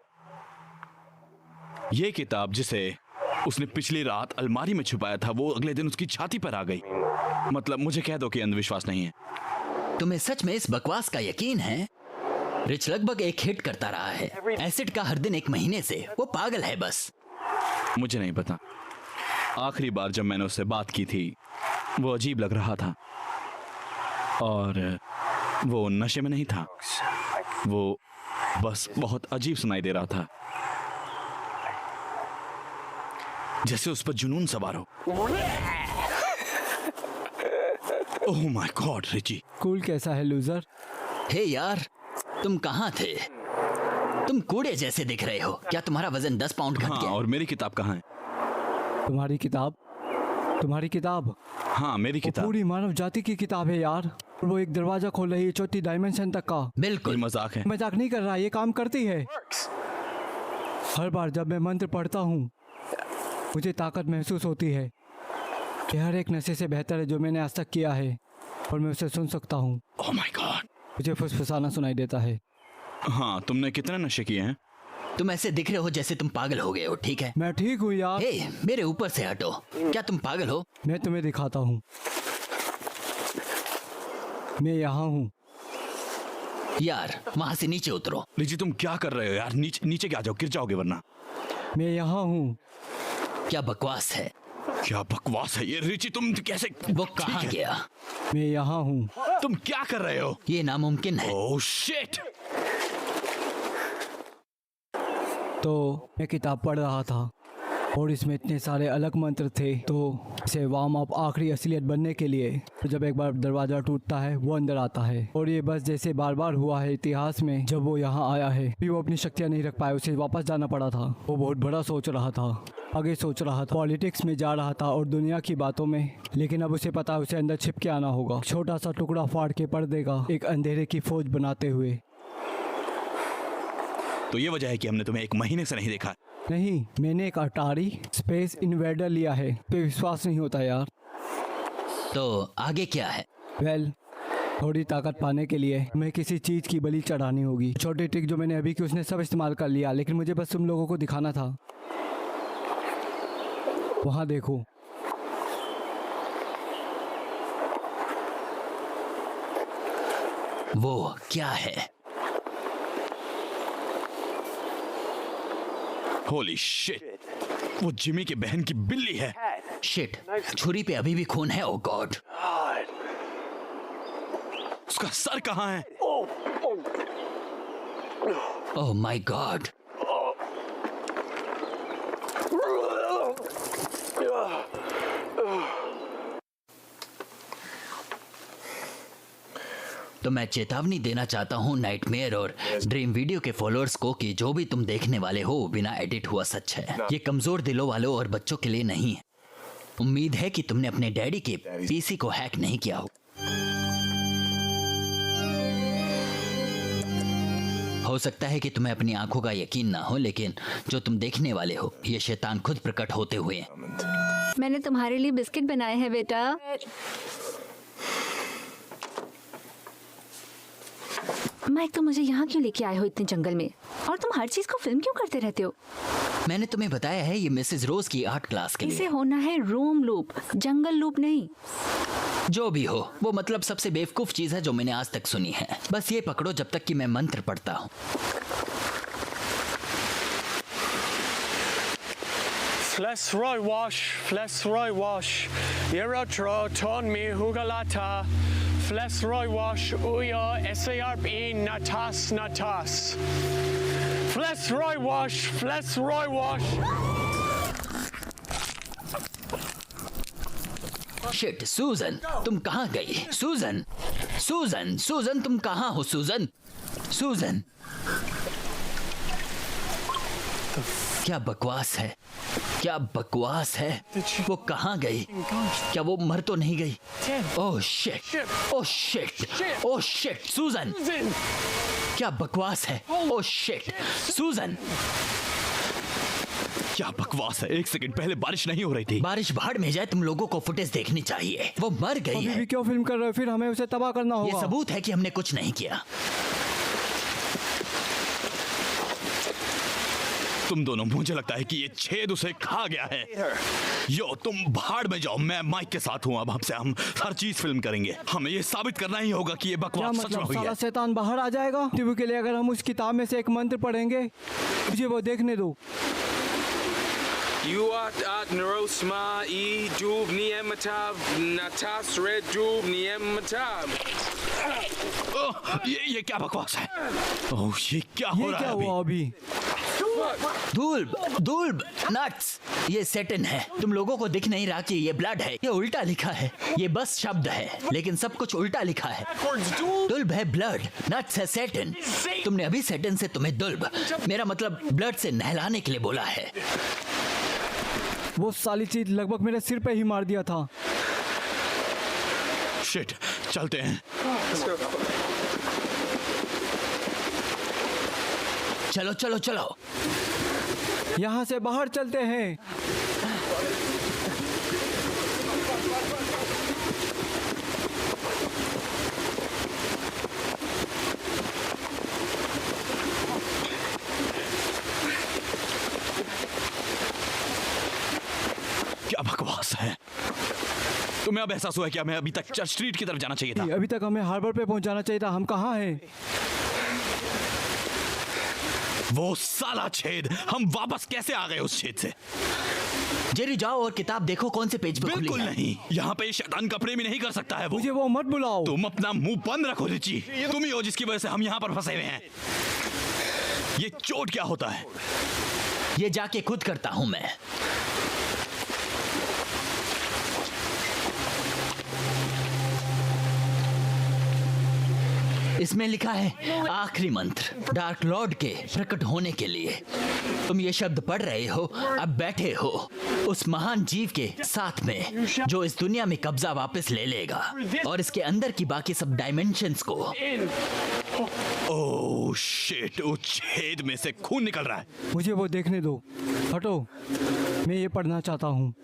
ये किताब जिसे उसने पिछली रात अलमारी में छुपाया था, वो अगले दिन उसकी छाती पर आ गई। मतलब मुझे कह दो कि अंधविश्वास नहीं है। तुम्हें सच में इस बकवास का यकीन है? रिच लगभग एक हिट करता रहा है, एसिड का हर दिन 1 महीने से। वो पागल है बस। मुझे नहीं पता। आखिरी बार जब मैंने उससे बात की थी वो अजीब लग रहा था और वो नशे में नहीं था। वो बस बहुत अजीब सुनाई दे रहा था, जैसे उस पर जुनून सवार हो। Oh my God Richie. Cool कैसा है लूजर? हे यार, तुम कहाँ थे? तुम कूड़े जैसे दिख रहे हो। क्या तुम्हारा वजन 10 पाउंड घट हाँ, गया? और मेरी किताब कहाँ है? तुम्हारी किताब? तुम्हारी किताब? हाँ, मेरी वो किताब। पूरी मानव जाति की किताब है यार। और वो एक दरवाजा खोल रही है 4थी डायमेंशन तक का। कोई बिल्कुल। मजाक है? मजाक नहीं कर रहा, ये काम करती है। हर बार जब मैं मंत्र पढ़ता हूँ मुझे ताकत महसूस होती है कि हर एक नशे से बेहतर है जो मैंने आज तक किया है, और मैं उसे सुन सकता हूँ। ओह माय गॉड। मुझे फुसफुसाना सुनाई देता है। हाँ, तुमने कितने नशे किए हैं? तुम ऐसे दिख रहे हो जैसे तुम पागल हो गए हो, ठीक है? मैं ठीक हूँ यार। हे, मेरे ऊपर से हटो। क्या तुम पागल हो? मैं तुम्हें दिखाता हूँ। मैं यहाँ हूँ। यार, वहां से नीचे उतरो। रिची तुम क्या कर रहे हो यार? नीचे क्या जाओ, गिर जाओगे वरना। मैं यहाँ हूँ। क्या बकवास है? क्या बकवास है ये? रिची तुम कैसे? वो कहाँ गया? मैं यहाँ हूँ। तुम क्या कर रहे हो? ये नामुमकिन है। Oh shit. तो मैं किताब पढ़ रहा था और इसमें इतने सारे अलग मंत्र थे, तो इसे वार्म अप आखिरी असलियत बनने के लिए जब एक बार दरवाज़ा टूटता है वो अंदर आता है। और ये बस जैसे बार बार हुआ है इतिहास में, जब वो यहाँ आया है भी वो अपनी शक्तियाँ नहीं रख पाया, उसे वापस जाना पड़ा था। वो बहुत बड़ा सोच रहा था, आगे सोच रहा था, पॉलिटिक्स में जा रहा था और दुनिया की बातों में, लेकिन अब उसे पता है उसे अंदर छिप के आना होगा, छोटा सा टुकड़ा फाड़ के पढ़ देगा, एक अंधेरे की फौज बनाते हुए। तो ये वजह है कि हमने तुम्हें 1 महीने से नहीं देखा। नहीं, मैंने एक अटारी स्पेस इन्वेडर लिया है। पे विश्वास नहीं होता यार। तो आगे क्या है? वेल, थोड़ी ताकत पाने के लिए मैं किसी चीज की बलि चढ़ानी होगी। छोटी ट्रिक जो मैंने अभी की उसने सब इस्तेमाल कर लिया, लेकिन मुझे बस तुम लोगों को दिखाना था। वहां देखो। वो क्या है? होली शिट, वो जिमी की बहन की बिल्ली है। शिट, छुरी पे अभी भी खून है। ओ गॉड। उसका सर कहाँ है? ओह माय गॉड। तो मैं चेतावनी देना चाहता हूँ नाइटमेयर और ड्रीम वीडियो के फॉलोअर्स को कि जो भी तुम देखने वाले हो बिना एडिट हुआ सच है। ये कमजोर दिलों वालों और बच्चों के लिए नहीं है। उम्मीद है कि तुमने अपने डैडी के पीसी को हैक नहीं किया हो। हो सकता है कि तुम्हें अपनी आंखों का यकीन ना हो, लेकिन जो तुम देखने वाले हो ये शैतान खुद प्रकट होते हुए हैं। मैंने तुम्हारे लिए बिस्किट बनाए हैं बेटा। माइक, तुम मुझे यहाँ क्यों लेके आए हो इतने जंगल में? और तुम हर चीज को फिल्म क्यों करते रहते हो? मैंने तुम्हें बताया है ये मिसेस रोज की आर्ट क्लास के इसे लिए। होना है रूम लूप, जंगल लूप नहीं। जो भी हो, वो मतलब सबसे बेवकूफ चीज है जो मैंने आज तक सुनी है। बस ये पकड़ो जब तक कि मैं मंत्र पढ़ता हूँ। Flesroy wash, Flesroy wash, Yerotro ton mi hugalata, Flesroy wash, uyo SARP natas natas. Flesroy wash, Flesroy wash. Shit, सूजन, तुम कहाँ गई? सूजन, सूजन, सूजन, तुम कहाँ हो? सूजन, सूजन, क्या बकवास है, क्या बकवास है? वो कहाँ गई? क्या वो मर तो नहीं गई? Oh shit, oh shit, oh shit, सूजन, क्या बकवास है? ओह शिट, सूजन, क्या बकवास है? एक सेकंड पहले बारिश नहीं हो रही थी। बारिश बाहर में जाए, तुम लोगों को फुटेज देखनी चाहिए। वो मर गई अभी है। भी क्यों फिल्म कर रहे हो? फिर हमें उसे तबाह करना ये होगा। सबूत है कि हमने कुछ नहीं किया। तुम दोनों, मुझे लगता है कि ये छेद उसे खा गया है। यो, तुम भाड़ में जाओ, मैं माइक के साथ हूँ। अब से हम हर चीज फिल्म करेंगे। हमें ये साबित करना ही होगा कि ये क्या बकवास सच में मतलब हुई सारा है। शैतान बाहर आ जाएगा? टीवी के लिए अगर हम उस किताब में से एक मंत्र पढ़ेंगे, मुझे वो देखने दो। Yuat at Nerosma e Jub Niematav Natas Red Jub Niematav. ये क्या बकवास है? ओह, ये क्या हो ये रहा क्या है अभी? हुआ अभी? धूल्ब, धूल्ब, नट्स, ये सेटन है। तुम लोगों को दिख नहीं रहा कि ये ब्लड है? ये उल्टा लिखा है। ये बस शब्द है, लेकिन सब कुछ उल्टा लिखा है। दुल्ब है ब्लड, नट्स है सेटन। तुमने अभी सेटन से तुम्हें दुल्ब, मेरा मतलब ब्लड से नहलाने के लिए बोला है। वो साली चीज लगभग मेरे सिर पे ही मार दिया था। शिट, चलते हैं। चलो चलो चलो, यहाँ से बाहर चलते हैं। क्या बकवास है? तुम्हें अब एहसास हुआ क्या? मैं अभी तक चर्च स्ट्रीट की तरफ जाना चाहिए था। अभी तक हमें हार्बर पे पहुंचाना चाहिए था। हम कहाँ हैं? वो साला छेद, हम वापस कैसे आ गए उस छेद से? जेरी जाओ और किताब देखो कौन से पेज पर खुली बिल्कुल है। नहीं, यहाँ पे शैतान कपड़े में नहीं कर सकता है वो। मुझे वो मत बुलाओ। तुम अपना मुंह बंद रखो रिची। तुम ही हो जिसकी वजह से हम यहाँ पर फंसे हुए हैं। ये चोट क्या होता है? ये जाके खुद करता हूं मैं। इसमें लिखा है आखिरी मंत्र, डार्क लॉर्ड के प्रकट होने के लिए। तुम ये शब्द पढ़ रहे हो, अब बैठे हो उस महान जीव के साथ में जो इस दुनिया में कब्जा वापस ले लेगा और इसके अंदर की बाकी सब डायमेंशंस को। ओह शिट, उस छेद में से खून निकल रहा है। मुझे वो देखने दो। हटो, मैं ये पढ़ना चाहता हूँ।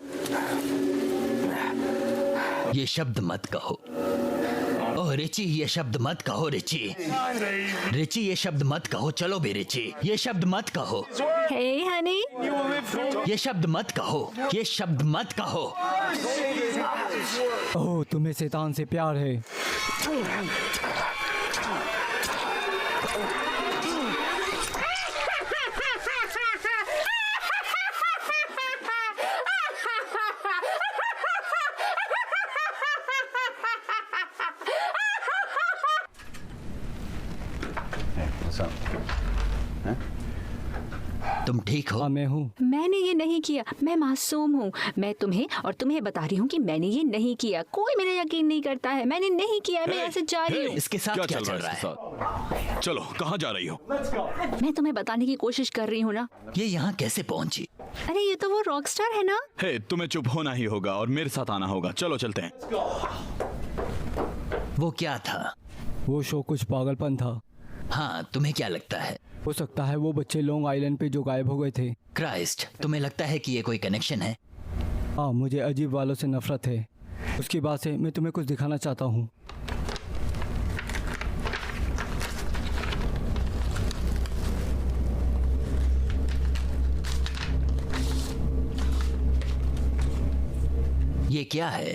ये शब्द मत कहो। ओह रिची, ये शब्द मत कहो रिची। रिची, ये शब्द मत कहो। चलो भी रिची, ये शब्द मत कहो। हे हनी, ये शब्द मत कहो। ये शब्द मत कहो। ओह, तुम्हें शैतान से प्यार है। तुम ठीक हो? हाँ, मैं हूँ। मैंने ये नहीं किया। मैं मासूम हूँ। मैं तुम्हें और तुम्हें बता रही हूँ कि मैंने ये नहीं किया। कोई मेरा यकीन नहीं करता है। मैंने नहीं किया। मैं ऐसे जा रही हूँ। इसके साथ क्या चल रहा है? है? चलो, कहाँ जा रही हो? मैं तुम्हें बताने की कोशिश कर रही हूँ ना। ये यहाँ कैसे पहुँची? अरे ये तो वो रॉकस्टार है ना। हे, तुम्हें चुप होना ही होगा और मेरे साथ आना होगा। चलो चलते हैं। वो क्या था? वो शो कुछ पागलपन था। हाँ, तुम्हें क्या लगता है? हो सकता है वो बच्चे लॉन्ग आइलैंड पे जो गायब हो गए थे। क्राइस्ट, तुम्हें लगता है कि ये कोई कनेक्शन है? हाँ, मुझे अजीब वालों से नफरत है। उसके बाद से मैं तुम्हें कुछ दिखाना चाहता हूँ। ये क्या है?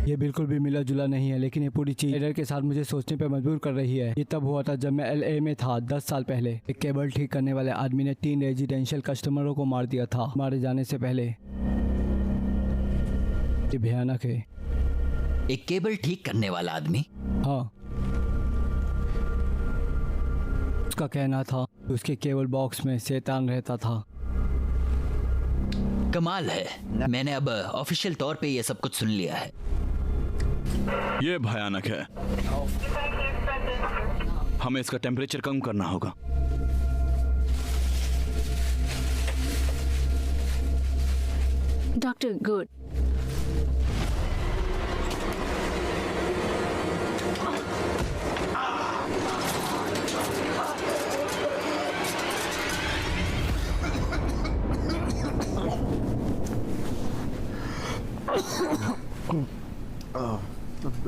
ये बिल्कुल भी मिला जुला नहीं है, लेकिन ये पूरी चीज एरर के साथ मुझे सोचने पे मजबूर कर रही है। ये तब हुआ था जब मैं LA में था 10 साल पहले। एक केबल ठीक करने वाले आदमी ने 3 रेजिडेंशियल कस्टमरों को मार दिया था मारे जाने से पहले। ये भयानक है। एक केबल ठीक करने वाला आदमी? हाँ, उसका कहना था कि उसके केबल बॉक्स में शैतान रहता था। कमाल है। मैंने अब ऑफिशियल तौर पे ये सब कुछ सुन लिया है। ये भयानक है। हमें इसका टेम्परेचर कम करना होगा। डॉक्टर गुड,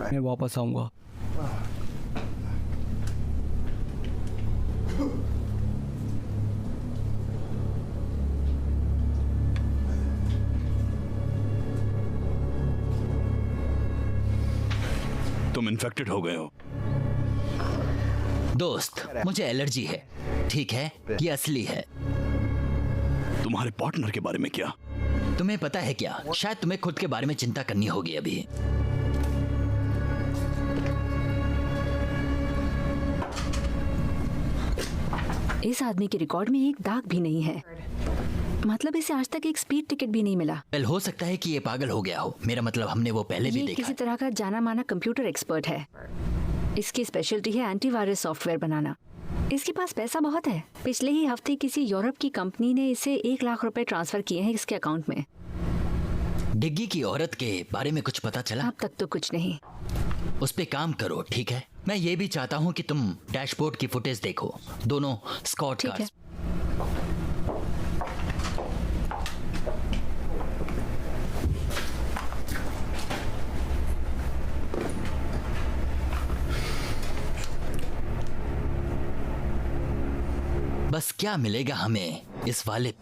मैं वापस आऊंगा। तुम इन्फेक्टेड हो गए हो। दोस्त, मुझे एलर्जी है। ठीक है, ये असली है। तुम्हारे पार्टनर के बारे में क्या? तुम्हें पता है क्या, शायद तुम्हें खुद के बारे में चिंता करनी होगी अभी। इस आदमी के रिकॉर्ड में एक दाग भी नहीं है। मतलब इसे आज तक एक स्पीड टिकट भी नहीं मिला। वेल, हो सकता है कि ये पागल हो गया हो। मेरा मतलब हमने वो पहले भी ये देखा किसी है। तरह का जाना माना कंप्यूटर एक्सपर्ट है। इसकी स्पेशलिटी है एंटीवायरस सॉफ्टवेयर बनाना। इसके पास पैसा बहुत है। पिछले ही हफ्ते किसी यूरोप की कंपनी ने इसे 1 लाख रुपए ट्रांसफर किए हैं इसके अकाउंट में। डिग्गी की औरत के बारे में कुछ पता चला? अब तक तो कुछ नहीं। उस पे काम करो, ठीक है? मैं ये भी चाहता हूँ कि तुम डैशबोर्ड की फुटेज देखो, दोनों स्कॉट ठीक है। कार्स। बस क्या मिलेगा हमें इस वाले?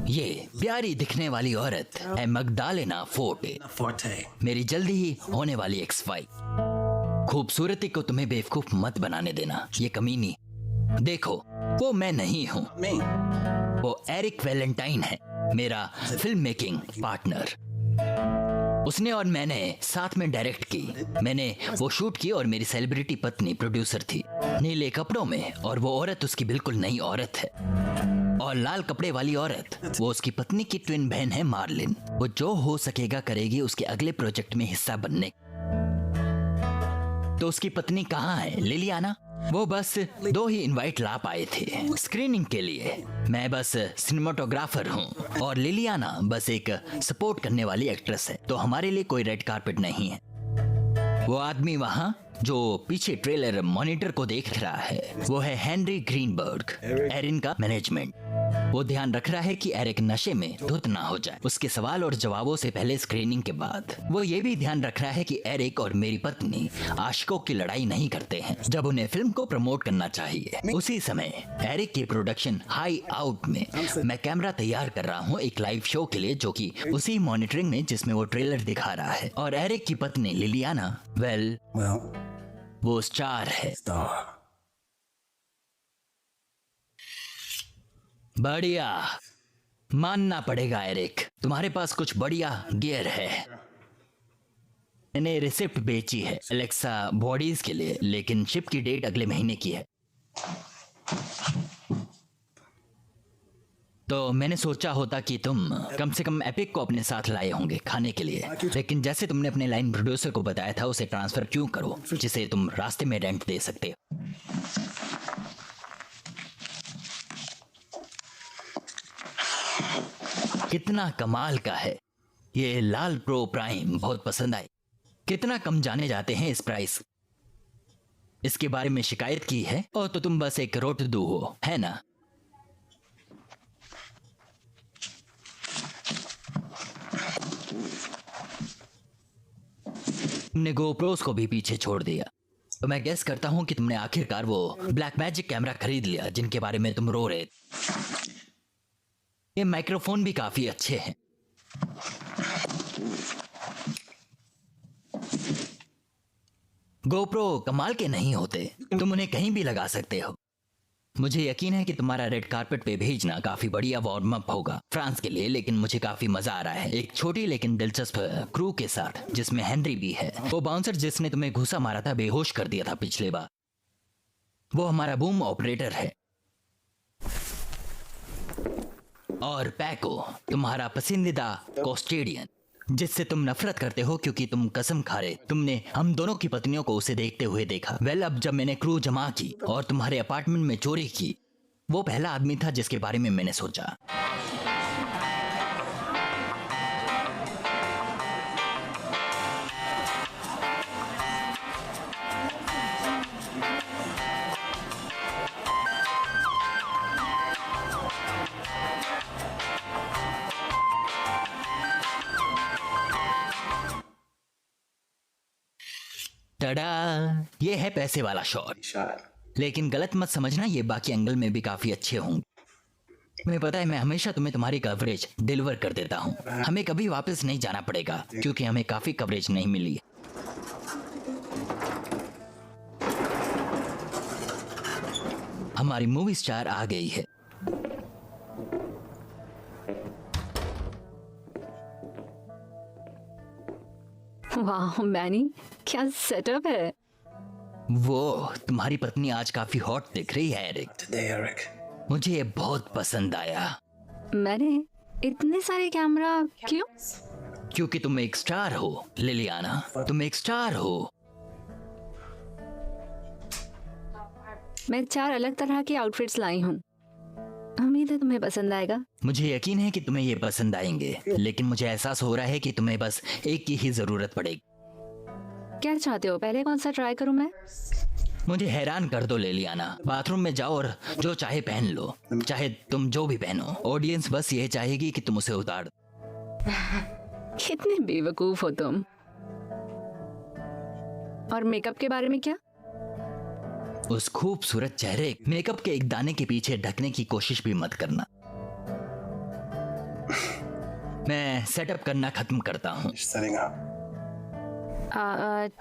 ये प्यारी दिखने वाली औरत है मगदालेना फोर्टे, मेरी जल्दी ही होने वाली एक्स वाइफ। खूबसूरती को तुम्हें बेवकूफ मत बनाने देना, ये कमीनी। देखो, वो मैं नहीं हूँ, वो एरिक वैलेंटाइन है, मेरा फिल्म मेकिंग पार्टनर। उसने और मैंने साथ में डायरेक्ट की। मैंने वो शूट की और मेरी सेलिब्रिटी पत्नी प्रोड्यूसर थी, नीले कपड़ों में, और वो औरत उसकी बिल्कुल नई औरत है। और लाल कपड़े वाली औरत, वो उसकी पत्नी की ट्विन बहन है मार्लिन। वो जो हो सकेगा करेगी उसके अगले प्रोजेक्ट में हिस्सा बनने। तो उसकी पत्नी कहाँ है, लिलियाना? वो बस 2 ही इनवाइट ला पाए थे स्क्रीनिंग के लिए। मैं बस सिनेमाटोग्राफर हूँ और लिलियाना बस एक सपोर्ट करने वाली एक्ट्रेस है। तो हमारे लिए कोई रेड कारपेट नहीं है। वो आदमी वहाँ जो पीछे ट्रेलर मॉनिटर को देख रहा है, वो है हेनरी ग्रीनबर्ग, एरिन का मैनेजमेंट। वो ध्यान रख रहा है कि एरिक नशे में धुत ना हो जाए। उसके सवाल और जवाबों से पहले स्क्रीनिंग के बाद वो ये भी ध्यान रख रहा है कि एरिक और मेरी पत्नी आशिकों की लड़ाई नहीं करते हैं जब उन्हें फिल्म को प्रमोट करना चाहिए। उसी समय एरिक की प्रोडक्शन हाई आउट में मैं कैमरा तैयार कर रहा हूँ एक लाइव शो के लिए, जो कि उसी मॉनिटरिंग में जिसमें वो ट्रेलर दिखा रहा है। और एरिक की पत्नी लिलियाना, वेल, वो स्टार है। बढ़िया, मानना पड़ेगा एरिक, तुम्हारे पास कुछ बढ़िया गियर है। मैंने रिसिप्ट बेची है एलेक्सा बॉडीज के लिए, लेकिन शिप की डेट अगले महीने की है। तो मैंने सोचा होता कि तुम कम से कम एपिक को अपने साथ लाए होंगे खाने के लिए, लेकिन जैसे तुमने अपने लाइन प्रोड्यूसर को बताया था, उसे ट्रांसफर क्यों करो जिसे तुम रास्ते में रेंट दे सकते हो। कितना कमाल का है ये लाल प्रो प्राइम, बहुत पसंद आई। कितना कम जाने जाते हैं इस प्राइस। इसके बारे में शिकायत की है और तो तुम बस एक रोटदू हो, है ना? तुमने गोप्रोस को भी पीछे छोड़ दिया। तो मैं गेस करता हूँ कि तुमने आखिरकार वो ब्लैक मैजिक कैमरा खरीद लिया जिनके बारे में तुम रो रहे। ये माइक्रोफोन भी काफी अच्छे हैं। गोप्रो कमाल के नहीं होते, तुम उन्हें कहीं भी लगा सकते हो। मुझे यकीन है कि तुम्हारा रेड कारपेट पे भेजना काफी बढ़िया वार्म अप होगा फ्रांस के लिए, लेकिन मुझे काफी मजा आ रहा है एक छोटी लेकिन दिलचस्प क्रू के साथ जिसमें हेनरी भी है। वो बाउंसर जिसने तुम्हें घुसा मारा था, बेहोश कर दिया था पिछले बार, वो हमारा बूम ऑपरेटर है। और पैको तुम्हारा पसंदीदा कॉस्टेडियन जिससे तुम नफरत करते हो क्योंकि तुम कसम खा रहे तुमने हम दोनों की पत्नियों को उसे देखते हुए देखा। अब जब मैंने क्रू जमा की और तुम्हारे अपार्टमेंट में चोरी की, वो पहला आदमी था जिसके बारे में मैंने सोचा। टडा, ये है पैसे वाला शॉट। लेकिन गलत मत समझना, ये बाकी एंगल में भी काफी अच्छे होंगे। तुम्हें पता है मैं हमेशा तुम्हें तुम्हारी कवरेज डिलीवर कर देता हूँ। हमें कभी वापस नहीं जाना पड़ेगा क्योंकि हमें काफी कवरेज नहीं मिली। हमारी मूवी स्टार आ गई है। वाह मैनी, क्या सेटअप है। वो तुम्हारी पत्नी आज काफी हॉट दिख रही है एरिक। मुझे ये बहुत पसंद आया। मैंने इतने सारे कैमरा क्यों? क्योंकि तुम एक स्टार हो लिलियाना, तुम एक स्टार हो। मैं 4 अलग तरह के आउटफिट्स लाई हूँ, उम्मीद है तुम्हें पसंद आएगा। मुझे यकीन है कि तुम्हें ये पसंद आएंगे, लेकिन मुझे एहसास हो रहा है कि तुम्हें बस एक की ही जरूरत पड़ेगी। क्या चाहते हो, पहले कौन सा ट्राई करूं मैं? मुझे हैरान कर दो लिलियाना। बाथरूम में जाओ और जो चाहे पहन लो, चाहे तुम जो भी पहनो। ऑडियंस बस ये चाहेगी कि तुम उसे उतार दो। कितने बेवकूफ हो तुम। और मेकअप के बारे में क्या? उस खूबसूरत चेहरे मेकअप के एक दाने के पीछे ढकने की कोशिश भी मत करना। मैं सेटअप करना खत्म करता हूँ।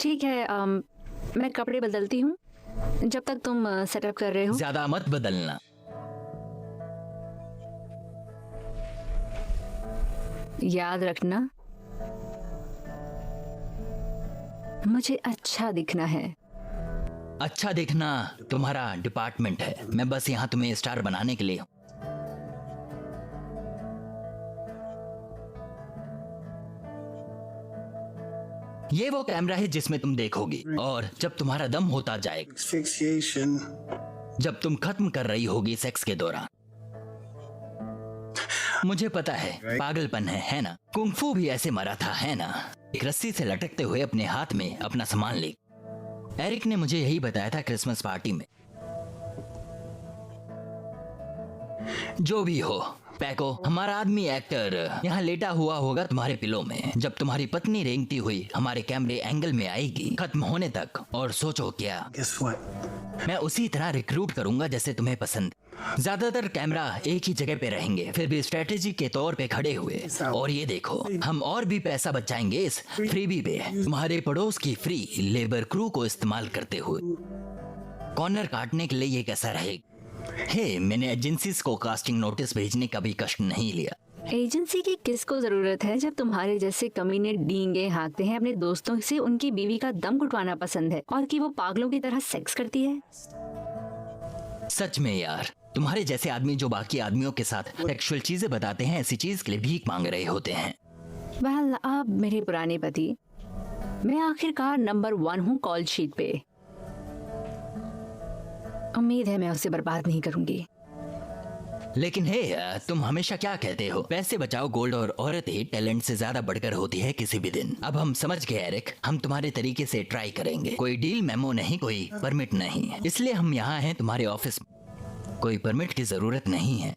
ठीक है, मैं कपड़े बदलती हूँ जब तक तुम सेटअप कर रहे हो। ज्यादा मत बदलना। याद रखना, मुझे अच्छा दिखना है। अच्छा दिखना तुम्हारा डिपार्टमेंट है, मैं बस यहाँ तुम्हें स्टार बनाने के लिए हूँ। ये वो कैमरा है जिसमें तुम देखोगी, और जब तुम्हारा दम होता जाएगा, जब तुम खत्म कर रही होगी सेक्स के दौरान। मुझे पता है पागलपन है ना? कुंग-फू भी ऐसे मरा था, है ना? एक रस्सी से लटकते हुए अपने हाथ में अपना सामान ले। एरिक ने मुझे यही बताया था क्रिसमस पार्टी में। जो भी हो पैको, हमारा आदमी एक्टर यहाँ लेटा हुआ होगा तुम्हारे पिलो में जब तुम्हारी पत्नी रेंगती हुई हमारे कैमरे एंगल में आएगी खत्म होने तक। और सोचो क्या, मैं उसी तरह रिक्रूट करूंगा जैसे तुम्हें पसंद। ज्यादातर कैमरा एक ही जगह पे रहेंगे, फिर भी स्ट्रेटेजी के तौर पे खड़े हुए। और ये देखो, हम और भी पैसा बचाएंगे इस फ्रीबी पे, तुम्हारे पड़ोस की फ्री लेबर क्रू को इस्तेमाल करते हुए। कॉर्नर काटने के लिए ये कैसा रहेगा? हे, मैंने एजेंसीज को कास्टिंग नोटिस भेजने का भी कष्ट नहीं लिया। एजेंसी की किसको जरूरत है जब तुम्हारे जैसे कमीने डींगे हाँकते हैं अपने दोस्तों से उनकी बीवी का दम घुटवाना पसंद है और कि वो पागलों की तरह सेक्स करती है। सच में यार, तुम्हारे जैसे आदमी जो बाकी आदमियों के साथ सेक्सुअल चीजें बताते हैं, ऐसी चीज के लिए भीख मांग रहे होते हैं। वेल, अब मेरे पुराने पति, मैं आखिरकार नंबर 1 हूँ कॉल शीट पे। उम्मीद है मैं उसे बर्बाद नहीं करूंगी। लेकिन हे, तुम हमेशा क्या कहते हो, पैसे बचाओ गोल्ड और औरत ही टैलेंट से ज्यादा बढ़कर होती है किसी भी दिन। अब हम समझ गए एरिक, हम तुम्हारे तरीके से ट्राई करेंगे। कोई डील मेमो नहीं, कोई परमिट नहीं, इसलिए हम यहाँ हैं तुम्हारे ऑफिस में। कोई परमिट की जरूरत नहीं है।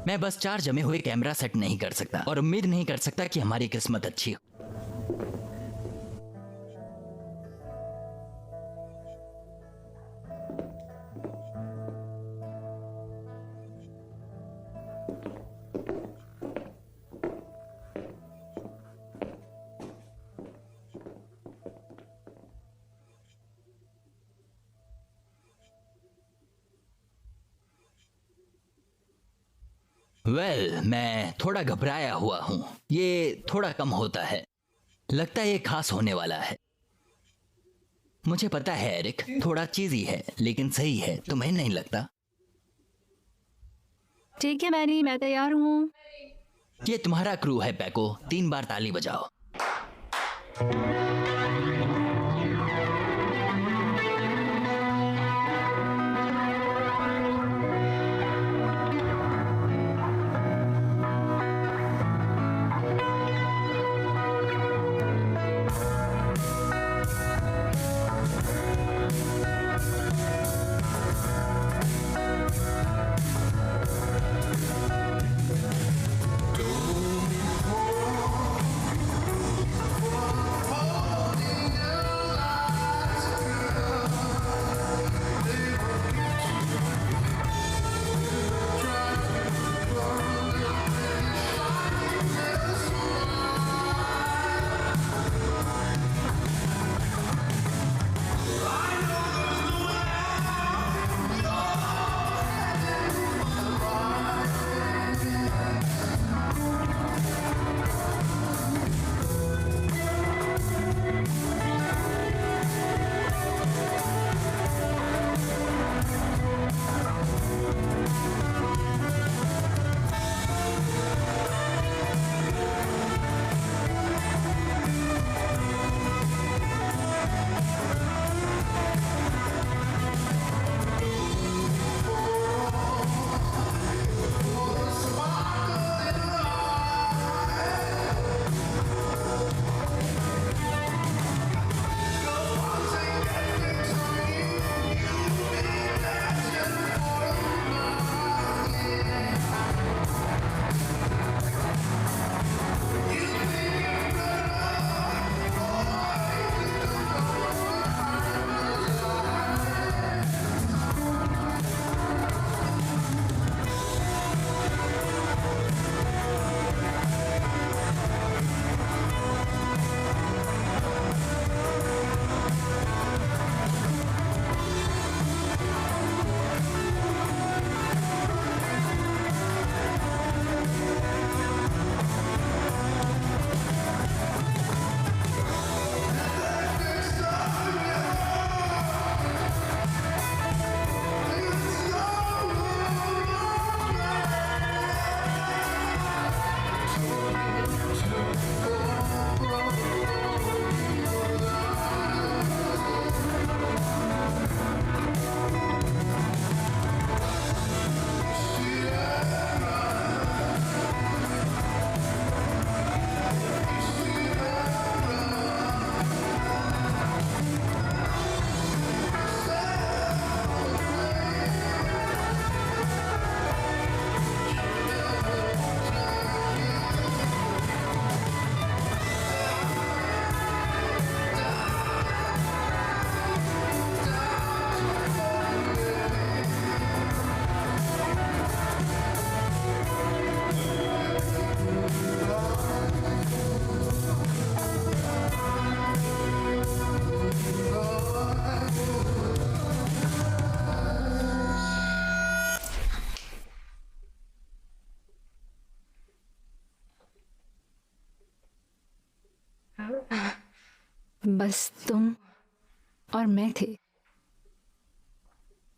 मैं बस 4 जमे हुए कैमरा सेट नहीं कर सकता और उम्मीद नहीं कर सकता कि हमारी किस्मत अच्छी हो। मैं थोड़ा घबराया हुआ हूं। ये थोड़ा कम होता है, लगता है ये खास होने वाला है। मुझे पता है एरिक, थोड़ा चीजी है लेकिन सही है, तुम्हें नहीं लगता? ठीक है मैनी, मैं तैयार हूँ। ये तुम्हारा क्रू है पैको, 3 बार ताली बजाओ। बस तुम और मैं थे।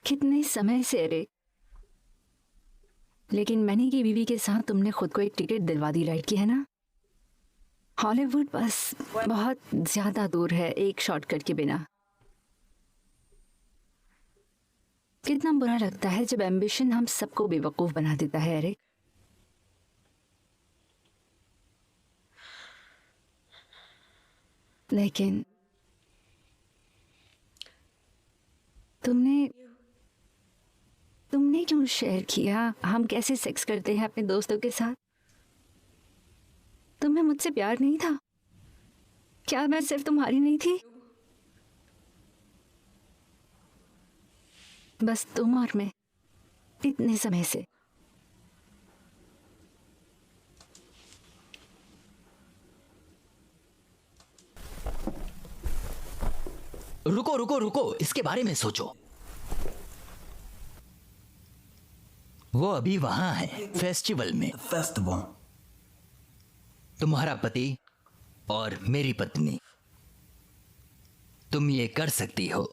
कितने समय से अरे, लेकिन मैनी की बीवी के साथ तुमने खुद को एक टिकट दिलवा दी, राइट की है ना? हॉलीवुड बस बहुत ज्यादा दूर है एक शॉर्टकट के बिना। कितना बुरा लगता है जब एम्बिशन हम सबको बेवकूफ बना देता है एरिक। लेकिन तुमने तुमने क्यों शेयर किया हम कैसे सेक्स करते हैं अपने दोस्तों के साथ? तुम्हें मुझसे प्यार नहीं था क्या? मैं सिर्फ तुम्हारी नहीं थी? बस तुम और मैं इतने समय से। रुको रुको रुको, इसके बारे में सोचो। वो अभी वहां है, फेस्टिवल में। तुम्हारा पति और मेरी पत्नी, तुम ये कर सकती हो।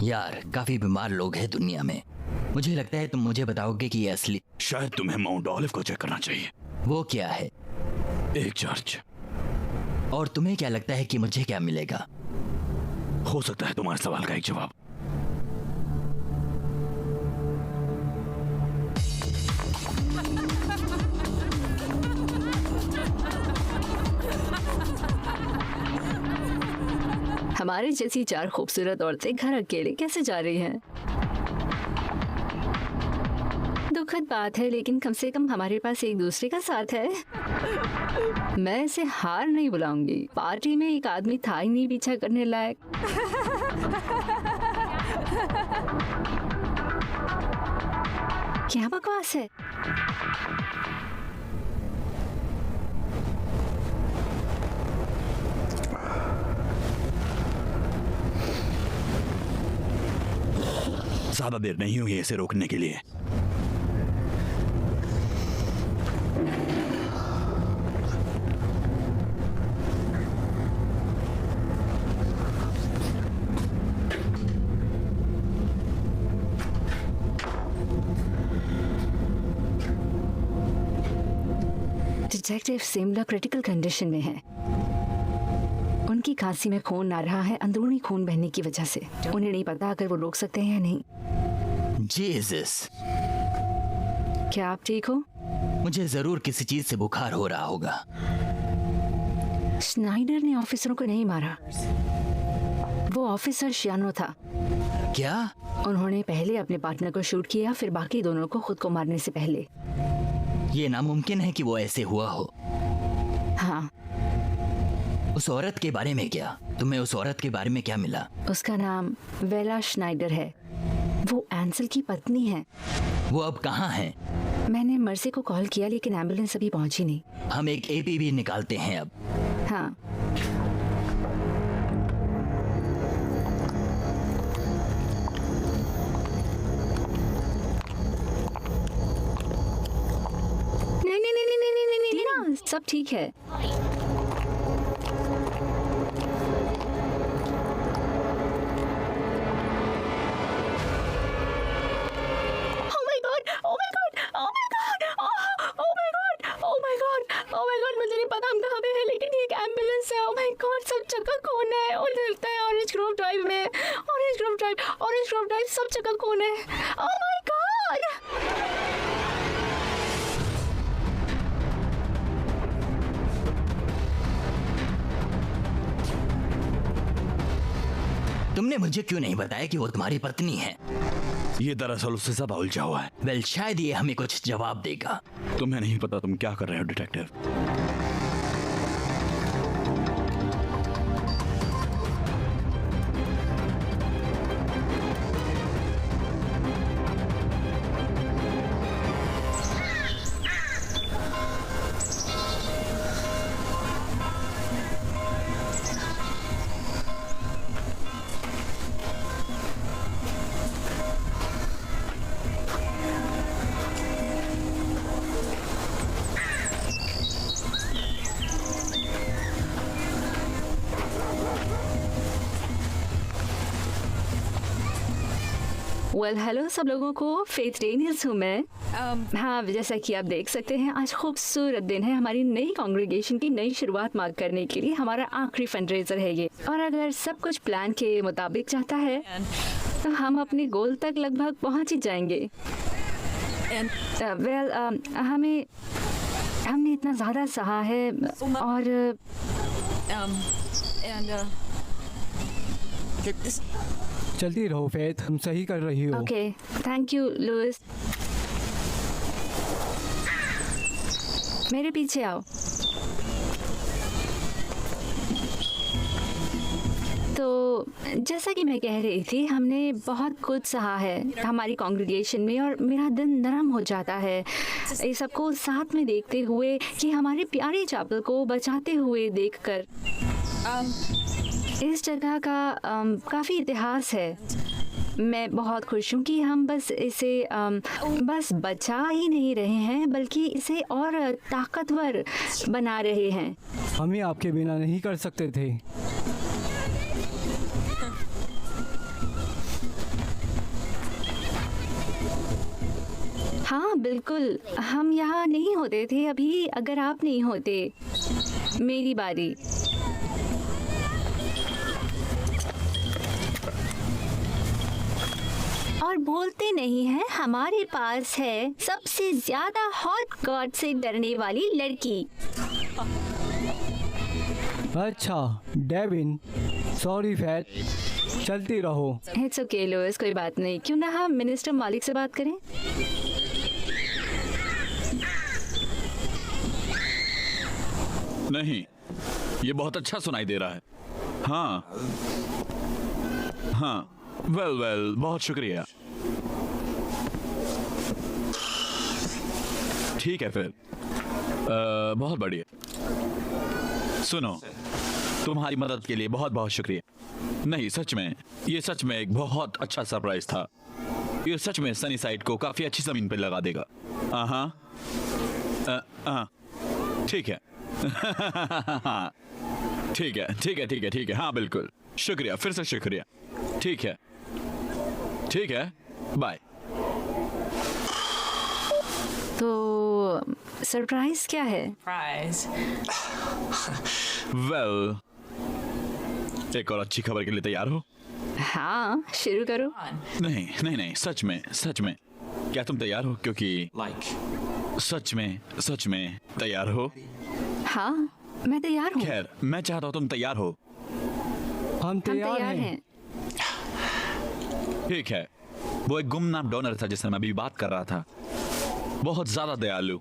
यार, काफी बीमार लोग हैं दुनिया में। मुझे लगता है तुम मुझे बताओगे कि ये असली। शायद तुम्हें माउंट ऑलिव को चेक करना चाहिए। वो क्या है? एक चर्च। और तुम्हें क्या लगता है कि मुझे क्या मिलेगा? हो सकता है तुम्हारे सवाल का एक जवाब। हमारे जैसी 4 खूबसूरत औरतें घर अकेले कैसे जा रही हैं? दुखद बात है, लेकिन कम से कम हमारे पास एक दूसरे का साथ है। मैं इसे हार नहीं बुलाऊंगी। पार्टी में एक आदमी था ही नहीं पीछा करने लायक। क्या बकवास है। ज्यादा देर नहीं हुई इसे रोकने के लिए। डिटेक्टिव सिमला क्रिटिकल कंडीशन में है। उनकी खांसी में खून आ रहा है, अंदरूनी खून बहने की वजह से। उन्हें नहीं पता अगर वो रोक सकते हैं या नहीं। जीसस, क्या आप ठीक हो? मुझे जरूर किसी चीज से बुखार हो रहा होगा। स्नाइडर ने ऑफिसरों को नहीं मारा, वो ऑफिसर शियानो था। क्या? उन्होंने पहले अपने पार्टनर को शूट किया, फिर बाकी दोनों को खुद को मारने से पहले। ये नामुमकिन है कि वो ऐसे हुआ हो। हाँ। उस औरत के बारे में क्या? तुम्हें उस औरत के बारे में क्या मिला? उसका नाम वेला स्नाइडर है। वो एंसल की पत्नी है। वो अब कहाँ है? मैंने मर्सी को कॉल किया लेकिन एम्बुलेंस अभी पहुंची नहीं। हम एक एपीवी निकालते हैं अब। हाँ। नहीं, सब ठीक है। मुझे नहीं पता हम कहाँ पे हैं, लेकिन एक एम्बुलेंस है। ओह माय गॉड, सब जगह खून है और मिलता है ऑरेंज ग्रोव ड्राइव में। ऑरेंज ग्रोव ड्राइव सब जगह खून है। ओह माय गॉड। तुमने मुझे क्यों नहीं बताया कि वो तुम्हारी पत्नी है? ये दरअसल उससे ज्यादा उलझा हुआ है। वेल, शायद ये हमें कुछ जवाब देगा। तुम्हें नहीं पता तुम क्या कर रहे हो डिटेक्टिव। हेलो सब लोगों को, फेथ डेनियल्स हूँ मैं। हाँ, जैसा कि आप देख सकते हैं आज खूबसूरत दिन है हमारी नई कांग्रेगेशन की नई शुरुआत मार्क करने के लिए। हमारा आखिरी फंडरेजर है ये, और अगर सब कुछ प्लान के मुताबिक जाता है तो हम अपने गोल तक लगभग पहुँच ही जाएंगे। हमने इतना ज़्यादा सहा है और चलती रहो फेथ, तुम सही कर रही हो। Okay, thank you Louis. मेरे पीछे आओ। तो जैसा कि मैं कह रही थी, हमने बहुत कुछ सहा है हमारी कांग्रेगेशन में, और मेरा दिल नरम हो जाता है ये सबको साथ में देखते हुए कि हमारे प्यारे चैपल को बचाते हुए देखकर। इस जगह का काफ़ी इतिहास है। मैं बहुत खुश हूँ कि हम बस इसे बस बचा ही नहीं रहे हैं, बल्कि इसे और ताकतवर बना रहे हैं। हम ही आपके बिना नहीं कर सकते थे। हाँ बिल्कुल, हम यहाँ नहीं होते थे अभी अगर आप नहीं होते। मेरी बारी। और बोलते नहीं हैं, हमारे पास है सबसे ज्यादा हॉट गॉड से डरने वाली लड़की। अच्छा डेविन, सॉरी फैट, चलती रहो। इट्स ओके लुइस, कोई बात नहीं। क्यों ना हम मिनिस्टर मालिक से बात करें? नहीं, ये बहुत अच्छा सुनाई दे रहा है। हाँ हाँ, वेल, बहुत शुक्रिया। ठीक है फिर, बहुत बढ़िया। सुनो, तुम्हारी मदद के लिए बहुत बहुत शुक्रिया। नहीं, सच में, ये सच में एक बहुत अच्छा सरप्राइज था। ये सच में सनी साइड को काफी अच्छी जमीन पे लगा देगा। हाँ, ठीक है। ठीक है, हाँ बिल्कुल, शुक्रिया, फिर से शुक्रिया। ठीक है, बाय। तो सरप्राइज क्या है? वेल, एक और अच्छी खबर के लिए तैयार हो? हाँ, शुरू करो। नहीं, सच में क्या तुम तैयार हो? क्योंकि सच में तैयार हो? हाँ, मैं तैयार हूँ। खैर, मैं चाहता हूँ तुम तैयार हो। हम तैयार हैं। ठीक है। वो एक गुमनाम डोनर था जिससे मैं अभी बात कर रहा था, बहुत ज्यादा दयालु,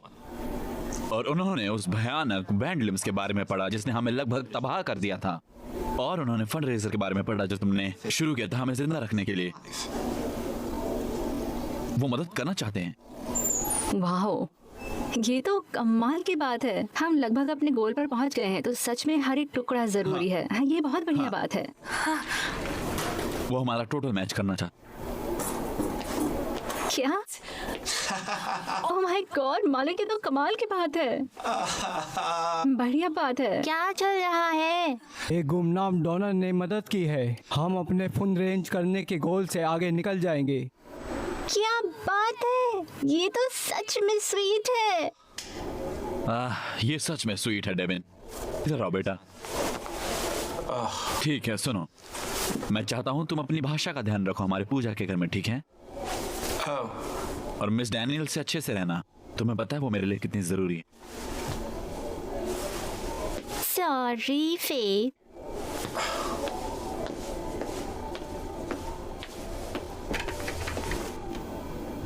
और उन्होंने उस भयानक बैंड लिम्स के बारे में पढ़ा जिसने हमें लगभग तबाह कर दिया था, और उन्होंने फंड रेजर के बारे में पढ़ा जो तुमने शुरू किया था हमें जिंदा रखने के लिए। वो मदद करना चाहते हैं। वाह, ये तो कमाल की बात है। हम लगभग अपने गोल पर पहुंच गए हैं, तो सच में हर एक टुकड़ा जरूरी है। हाँ, ये बहुत बढ़िया बात है। वो हमारा टोटल मैच करना चाहता। क्या? ओह माय गॉड, मालिक, ये तो कमाल की बात है। बढ़िया बात है। क्या चल रहा है? एक गुमनाम डोनर ने मदद की है। हम अपने फंड रेंज करने के गोल से आगे निकल जाएंगे। क्या बात है, ये तो सच में स्वीट है। ये सच में स्वीट है डेविन। इधर आओ बेटा। ठीक है, सुनो, मैं चाहता हूँ तुम अपनी भाषा का ध्यान रखो हमारे पूजा के घर में, ठीक है? और मिस डैनियल से अच्छे से रहना। तुम्हें पता है वो मेरे लिए कितनी जरूरी है। सॉरी फे।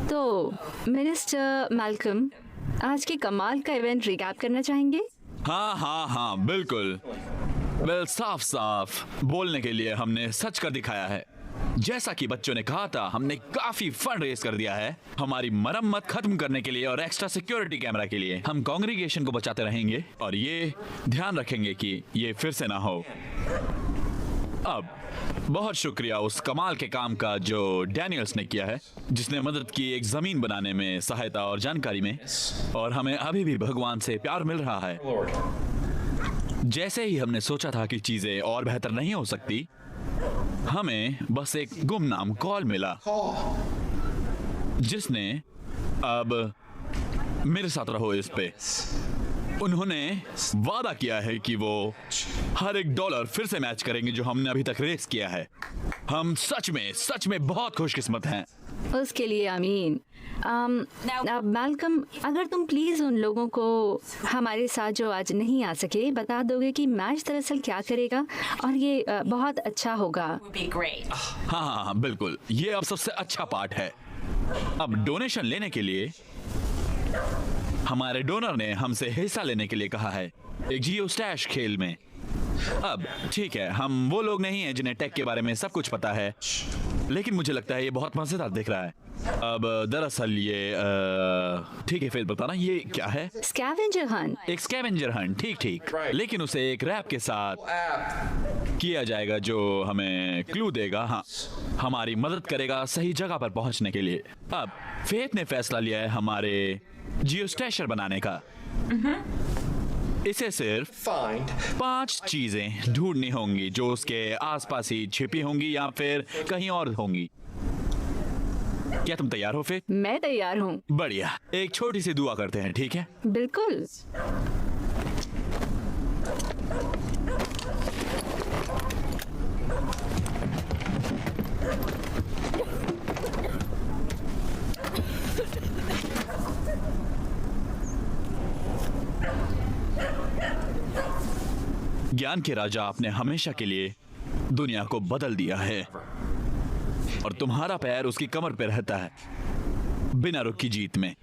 तो मिनिस्टर मैल्कम, आज के कमाल का इवेंट रिकैप करना चाहेंगे? हाँ, बिल्कुल। वेल, साफ बोलने के लिए हमने सच कर दिखाया है। जैसा कि बच्चों ने कहा था, हमने काफी फंड रेज कर दिया है हमारी मरम्मत खत्म करने के लिए और एक्स्ट्रा सिक्योरिटी कैमरा के लिए। हम कांग्रीगेशन को बचाते रहेंगे और ये ध्यान रखेंगे कि ये फिर से ना हो। अब बहुत शुक्रिया उस कमाल के काम का जो डैनियल्स ने किया है, जिसने मदद की एक जमीन बनाने में, सहायता और जानकारी में, और हमें अभी भी भगवान से प्यार मिल रहा है। जैसे ही हमने सोचा था कि चीजें और बेहतर नहीं हो सकती, हमें बस एक गुमनाम कॉल मिला जिसने अब मेरे साथ रहो इस पे। उन्होंने वादा किया है कि वो हर एक डॉलर फिर से मैच करेंगे जो हमने अभी तक रेस किया है। हम सच में बहुत खुशकिस्मत हैं। उसके लिए आमीन। मैल्कम, अगर तुम प्लीज उन लोगों को हमारे साथ जो आज नहीं आ सके बता दोगे कि मैच दरअसल क्या करेगा, और ये बहुत अच्छा होगा। हाँ, बिल्कुल, ये अब सबसे अच्छा पार्ट है। अब डोनेशन लेने के लिए हमारे डोनर ने हमसे हिस्सा लेने के लिए कहा है एक जियो स्टैश खेल में। अब ठीक है, हम वो लोग नहीं हैं जिन्हें टेक के बारे में सब कुछ पता है, लेकिन मुझे लगता है ये बहुत मजेदार दिख रहा है। अब दरअसल ये ठीक है, फिर बताना ये क्या है? Scavenger Hunt. एक स्कैवेंजर हंट, ठीक, लेकिन उसे एक रैप के साथ किया जाएगा जो हमें क्लू देगा, हाँ, हमारी मदद करेगा सही जगह पर पहुंचने के लिए। अब फेथ ने फैसला लिया है हमारे जियो स्टैशर बनाने का। इसे सिर्फ 5 चीजें ढूंढनी होंगी जो उसके आसपास ही छिपी होंगी या फिर कहीं और होंगी। क्या तुम तैयार हो फिर? मैं तैयार हूँ। बढ़िया, एक छोटी सी दुआ करते हैं, ठीक है? बिल्कुल। ज्ञान के राजा, आपने हमेशा के लिए दुनिया को बदल दिया है और तुम्हारा पैर उसकी कमर पे रहता है बिना रुक की जीत में।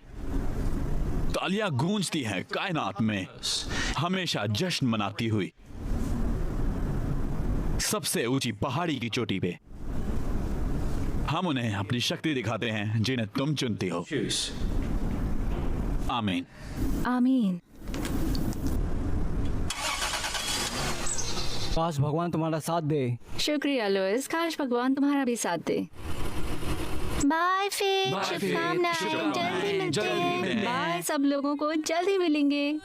तो तालियां गूंजती हैं कायनात में, हमेशा जश्न मनाती हुई सबसे ऊंची पहाड़ी की चोटी पे। हम उन्हें अपनी शक्ति दिखाते हैं जिन्हें तुम चुनती हो। आमीन। आमीन। काश भगवान तुम्हारा साथ दे। शुक्रिया लुइस, काश भगवान तुम्हारा भी साथ दे। बाय फिर, शुभकामनाएं, जल्दी मिलते हैं। बाय, सब लोगों को जल्दी मिलेंगे।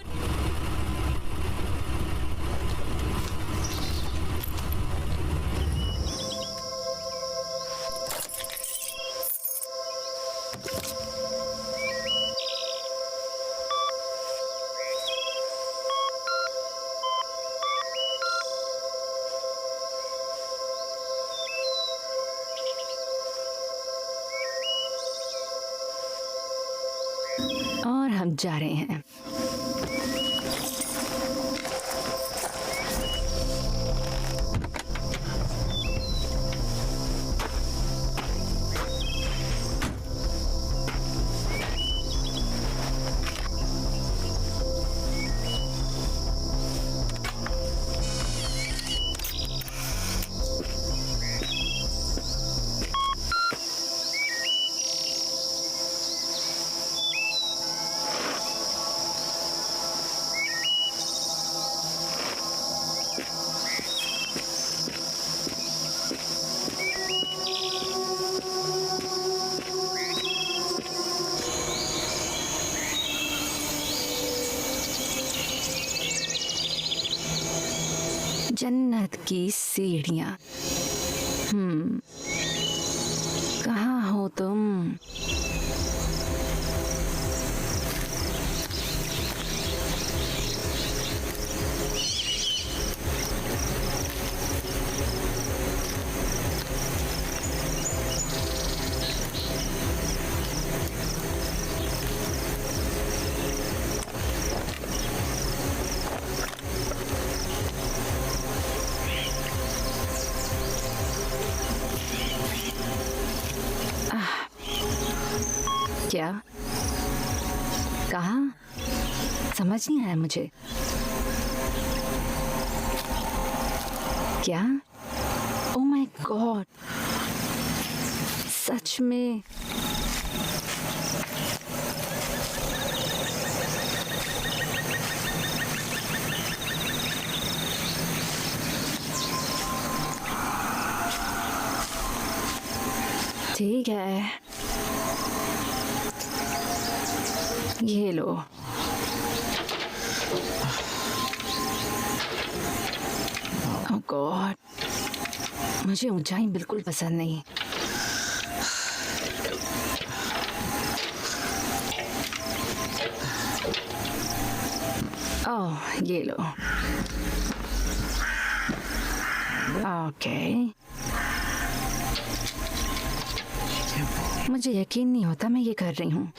और हम जा रहे हैं। जन्नत की सीढ़ियाँ। कहाँ हो तुम? क्या? कहाँ? समझ नहीं आया मुझे। क्या? ओह माय गॉड, सच में। ठीक है, ये लो। ओह गॉड, मुझे ऊंचाई बिल्कुल पसंद नहीं। ओह, ये लो। ओके, मुझे यकीन नहीं होता मैं ये कर रही हूँ।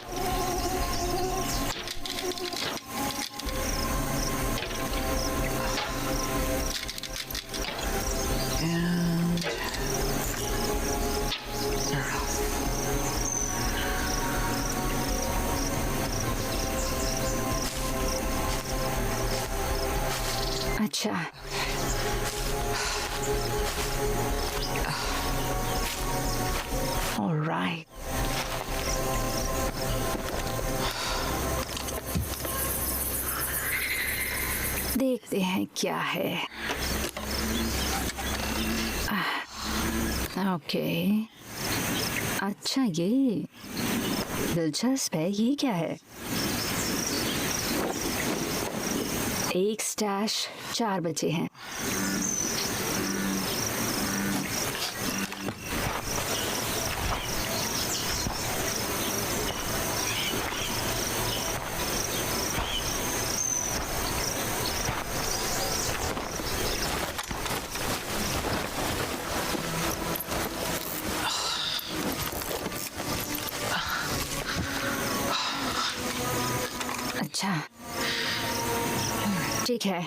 अच्छा, ऑलराइट। देखते हैं क्या है। ओके, अच्छा, ये दिलचस्प है। ये क्या है? 1-4 बचे हैं। अच्छा, ठीक है।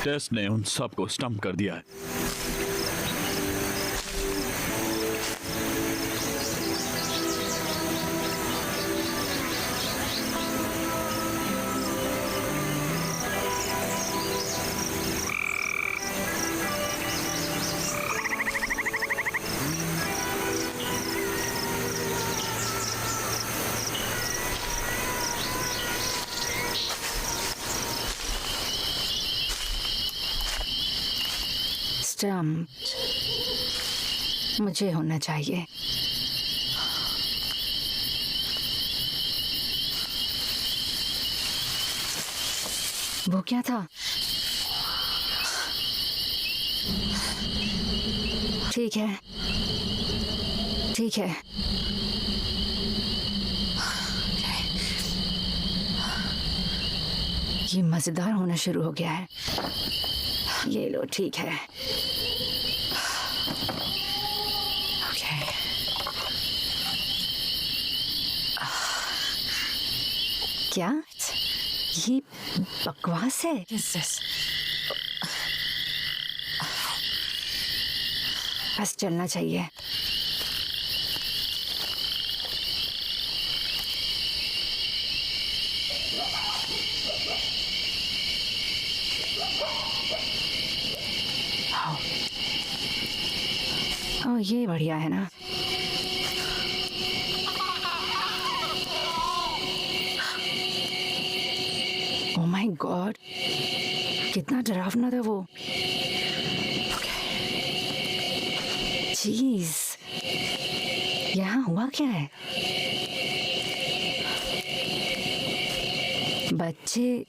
टेस्ट ने उन सबको स्टंप कर दिया है। स्टम्प मुझे होना चाहिए। वो क्या था? ठीक है, ठीक है। ये मजेदार होना शुरू हो गया है। ये लो, ठीक है। ओके। क्या ये बकवास है? बस चलना चाहिए। ओ, ये बढ़िया है ना। ओ माय गॉड, कितना डरावना था वो। चीज, यहाँ हुआ क्या है? बच्चे,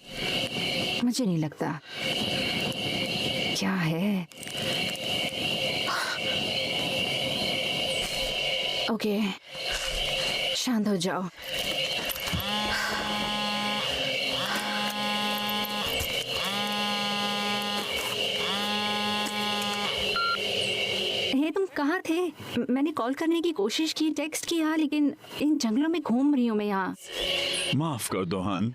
मुझे नहीं लगता। क्या है? ओके, शांत हो जाओ। तुम कहाँ थे? मैंने कॉल करने की कोशिश की, टेक्स्ट किया, लेकिन इन जंगलों में घूम रही हूँ मैं यहाँ। माफ कर दो हान,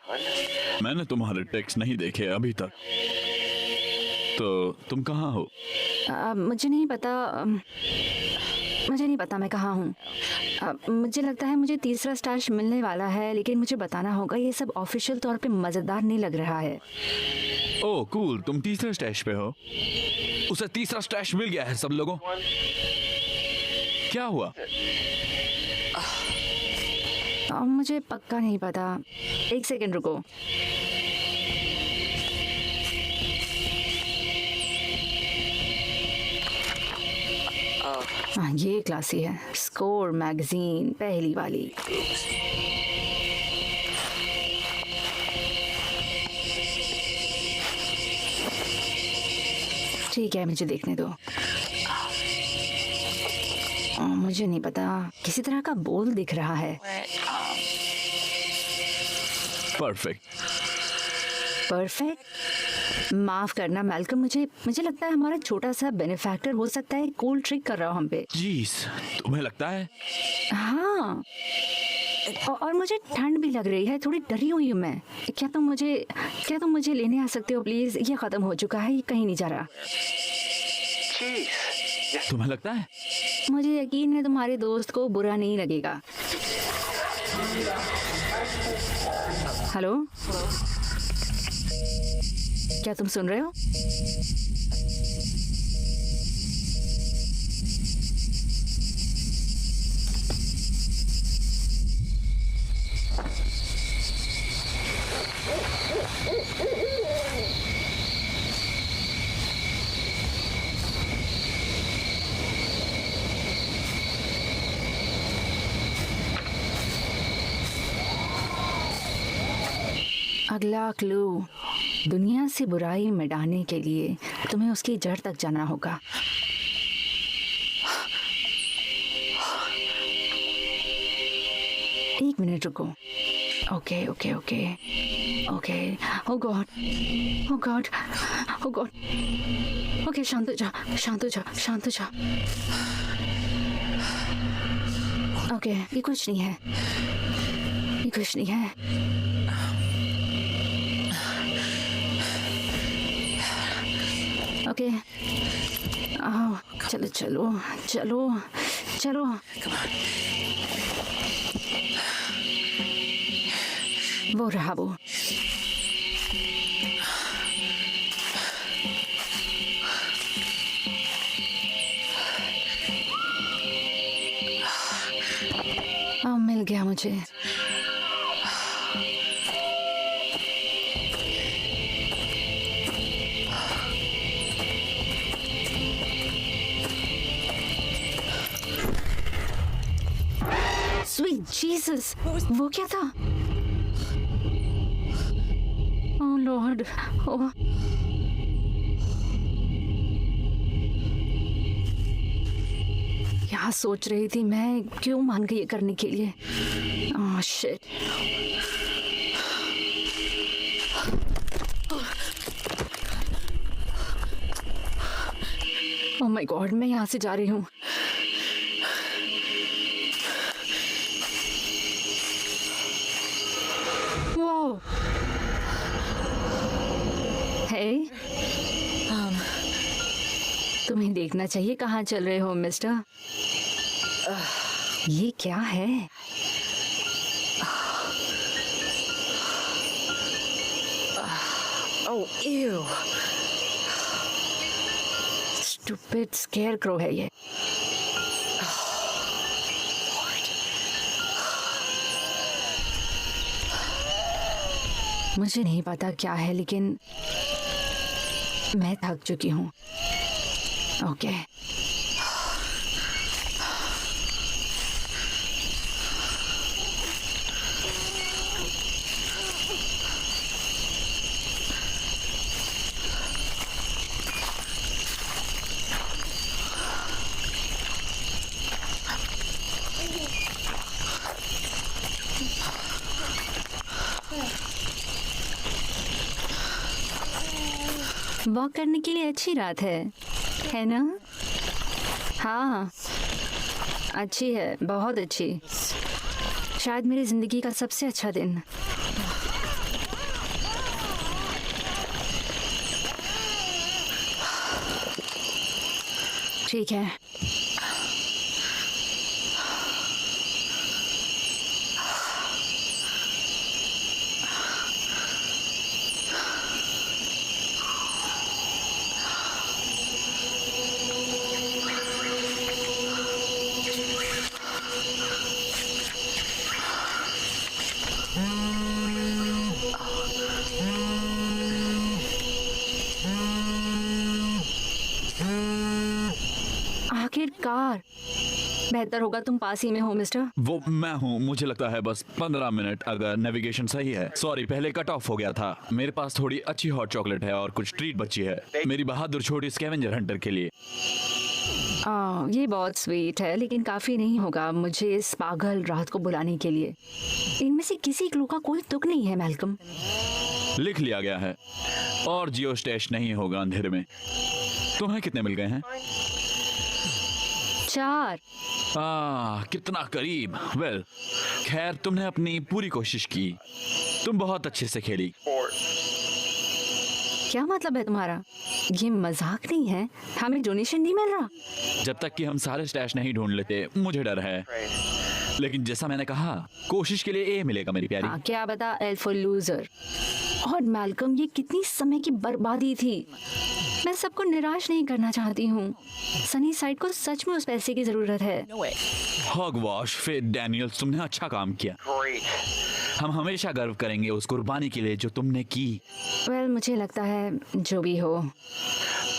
मैंने तुम्हारे टेक्स्ट नहीं देखे अभी तक। तो तुम कहाँ हो? मुझे नहीं पता मैं कहाँ हूँ। मुझे लगता है मुझे तीसरा स्टैश मिलने वाला है, लेकिन मुझे बताना होगा। ये सब ऑफिशियल तौर पे मजेदार नहीं लग रहा है। ओह कूल, तुम तीसरे स्टैश पे हो। उसे तीसरा स्टैश मिल गया है सब लोगों। क्या हुआ? मुझे पक्का नहीं पता। एक सेकंड रुको। हाँ, ये क्लासी है। स्कोर मैगजीन, पहली वाली। ठीक है, मुझे देखने दो। मुझे नहीं पता, किसी तरह का बोल दिख रहा है। परफेक्ट। माफ करना मैल्कम, मुझे लगता है हमारा छोटा सा बेनिफैक्टर हो सकता है कूल ट्रिक कर रहा हो हम पे। जीस, तुम्हें लगता है? हाँ, और मुझे ठंड भी लग रही है, थोड़ी डरी हुई हूँ मैं। क्या तुम मुझे लेने आ सकते हो प्लीज? ये खत्म हो चुका है, ये कहीं नहीं जा रहा। तुम्हें लगता है? मुझे यकीन है तुम्हारे दोस्त को बुरा नहीं लगेगा। हेलो, क्या तुम सुन रहे हो? अगला क्लू, दुनिया से बुराई मिटाने के लिए तुम्हें उसकी जड़ तक जाना होगा। एक मिनट रुको। Okay okay okay okay. Oh God, oh God, oh God. Okay, शांत हो जा, शांत हो जा, शांत हो जा। ओके, ये कुछ नहीं है, ये कुछ नहीं है। ओके, आओ, चलो चलो चलो चलो। वो रहा वो। मिल गया मुझे। जीसस, वो क्या था? ओह लॉर्ड, ओह क्या सोच रही थी मैं, क्यों मान गई ये करने के लिए? Oh shit. Oh my God, मैं यहाँ से जा रही हूँ। वो हे, तुम्हें देखना चाहिए कहाँ चल रहे हो मिस्टर। ये क्या है? ओह ew, स्टूपिड स्केयरक्रो है ये। मुझे नहीं पता क्या है, लेकिन मैं थक चुकी हूँ। ओके वॉक करने के लिए अच्छी रात है ना? हाँ अच्छी है, बहुत अच्छी। शायद मेरी जिंदगी का सबसे अच्छा दिन। ठीक है, आखिरकार बेहतर होगा तुम पास ही में हो मिस्टर। वो मैं हूँ, मुझे लगता है बस 15 मिनट अगर नेविगेशन सही है। सॉरी, पहले कट ऑफ हो गया था। मेरे पास थोड़ी अच्छी हॉट चॉकलेट है और कुछ ट्रीट बची है मेरी बहादुर छोटी स्कैवेंजर हंटर के लिए। ये बहुत स्वीट है, लेकिन काफ़ी नहीं होगा मुझे इस पागल रात को बुलाने के लिए। इनमें से किसी क्लू का कोई तुक नहीं है मैल्कम। लिख लिया गया है और जियो स्टेश नहीं होगा अंधेरे में। तुम्हें कितने मिल गए हैं? 4। कितना करीब। वेल, खैर तुमने अपनी पूरी कोशिश की। तुम बहुत अच्छे से खेली। क्या मतलब है तुम्हारा? ये मजाक नहीं है, हमें डोनेशन नहीं मिल रहा। जब तक कि हम सारे स्टैश नहीं ढूंढ लेते मुझे डर है, लेकिन जैसा मैंने कहा कोशिश के लिए ए मिलेगा मेरी प्यारी। क्या बता एल फॉर लूजर। और मैल्कम, ये कितनी समय की बर्बादी थी। मैं सबको निराश नहीं करना चाहती हूँ। सनी साइड को सच में उस पैसे की जरूरत है। हॉगवॉश, फेथ डैनियल्स, तुमने अच्छा काम किया। हम हमेशा गर्व करेंगे उस कुर्बानी के लिए जो तुमने की। वेल, मुझे लगता है जो भी हो।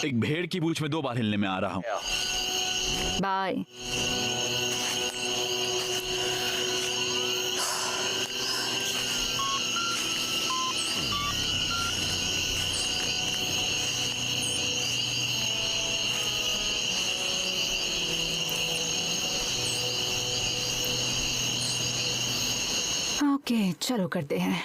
एक भेड़ की पूंछ में 2 बार हिलने में आ रहा हूँ। बाय। ओके, चलो करते हैं।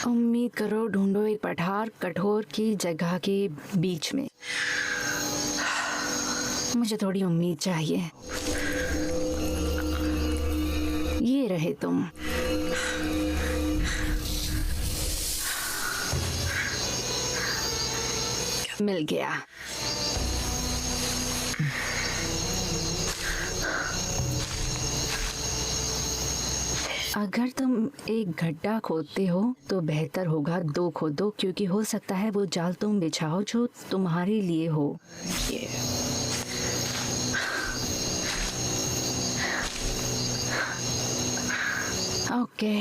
उम्मीद करो ढूंढो एक पठार कठोर की जगह के बीच में। मुझे थोड़ी उम्मीद चाहिए। ये रहे तुम। मिल गया। अगर तुम एक गड्ढा खोदते हो तो बेहतर होगा 2 खोदो, क्योंकि हो सकता है वो जाल तुम बिछाओ जो तुम्हारे लिए हो। ओके,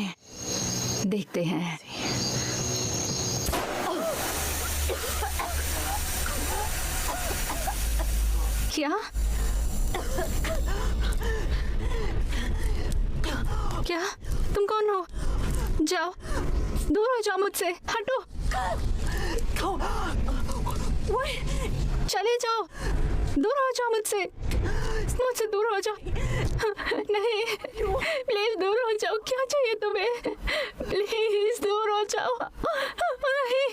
देखते हैं। क्या क्या तुम कौन हो? जाओ, दूर हो जाओ मुझसे, हटो, चले जाओ, दूर हो जाओ मुझसे दूर हो जाओ। नहीं, प्लीज दूर हो जाओ। क्या चाहिए तुम्हें? प्लीज दूर हो जाओ। नहीं।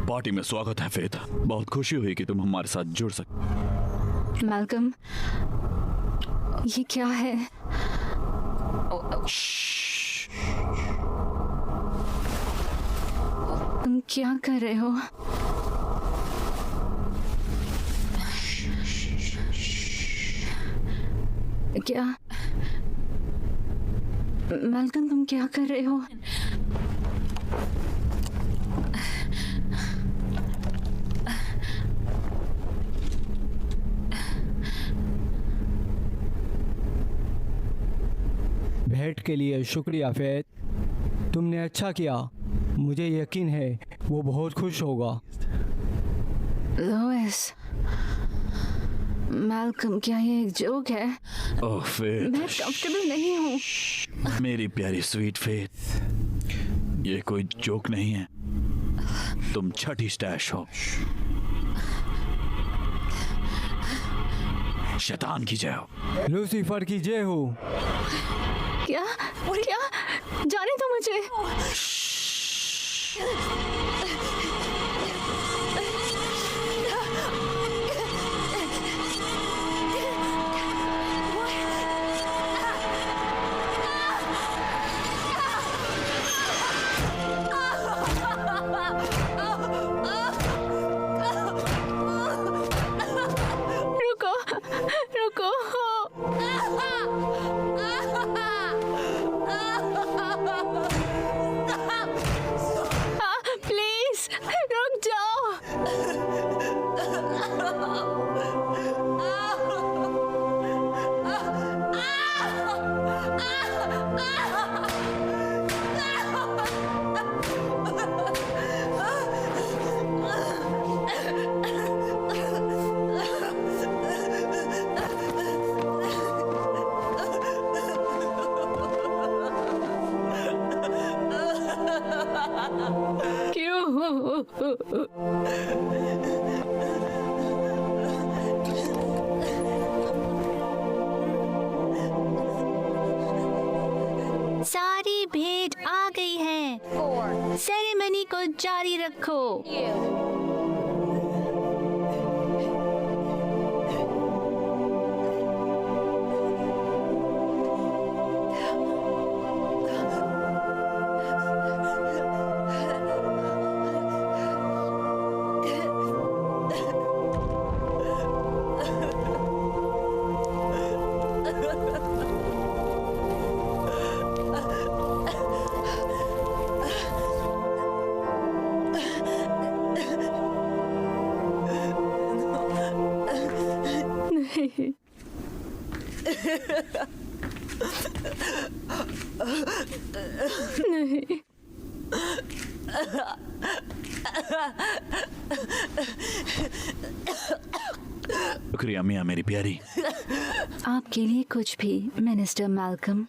पार्टी में स्वागत है फेथ। बहुत खुशी हुई कि तुम हमारे साथ जुड़ सके। मैल्कम, ये क्या है? तुम क्या कर रहे हो? क्या मैल्कम, तुम क्या कर रहे हो? भेंट के लिए शुक्रिया फेथ, तुमने अच्छा किया। मुझे यकीन है वो बहुत खुश होगा। लोइस, मैल्कम, क्या ये एक जोक है? ओह फेथ, मैं कंफर्टेबल नहीं हूँ। मेरी प्यारी स्वीट फेथ, ये कोई जोक नहीं है। तुम छठी स्टैश हो। शैतान की जय हो। लूसीफर की जय हो। क्या क्या? जाने दो मुझे। रुको रुको। प्लीज रुक जाओ। सारी भेंट आ गई है। सेरेमनी को जारी रखो। नहीं। शुक्रिया मियाँ मेरी प्यारी। आपके लिए कुछ भी, मिनिस्टर मैल्कम।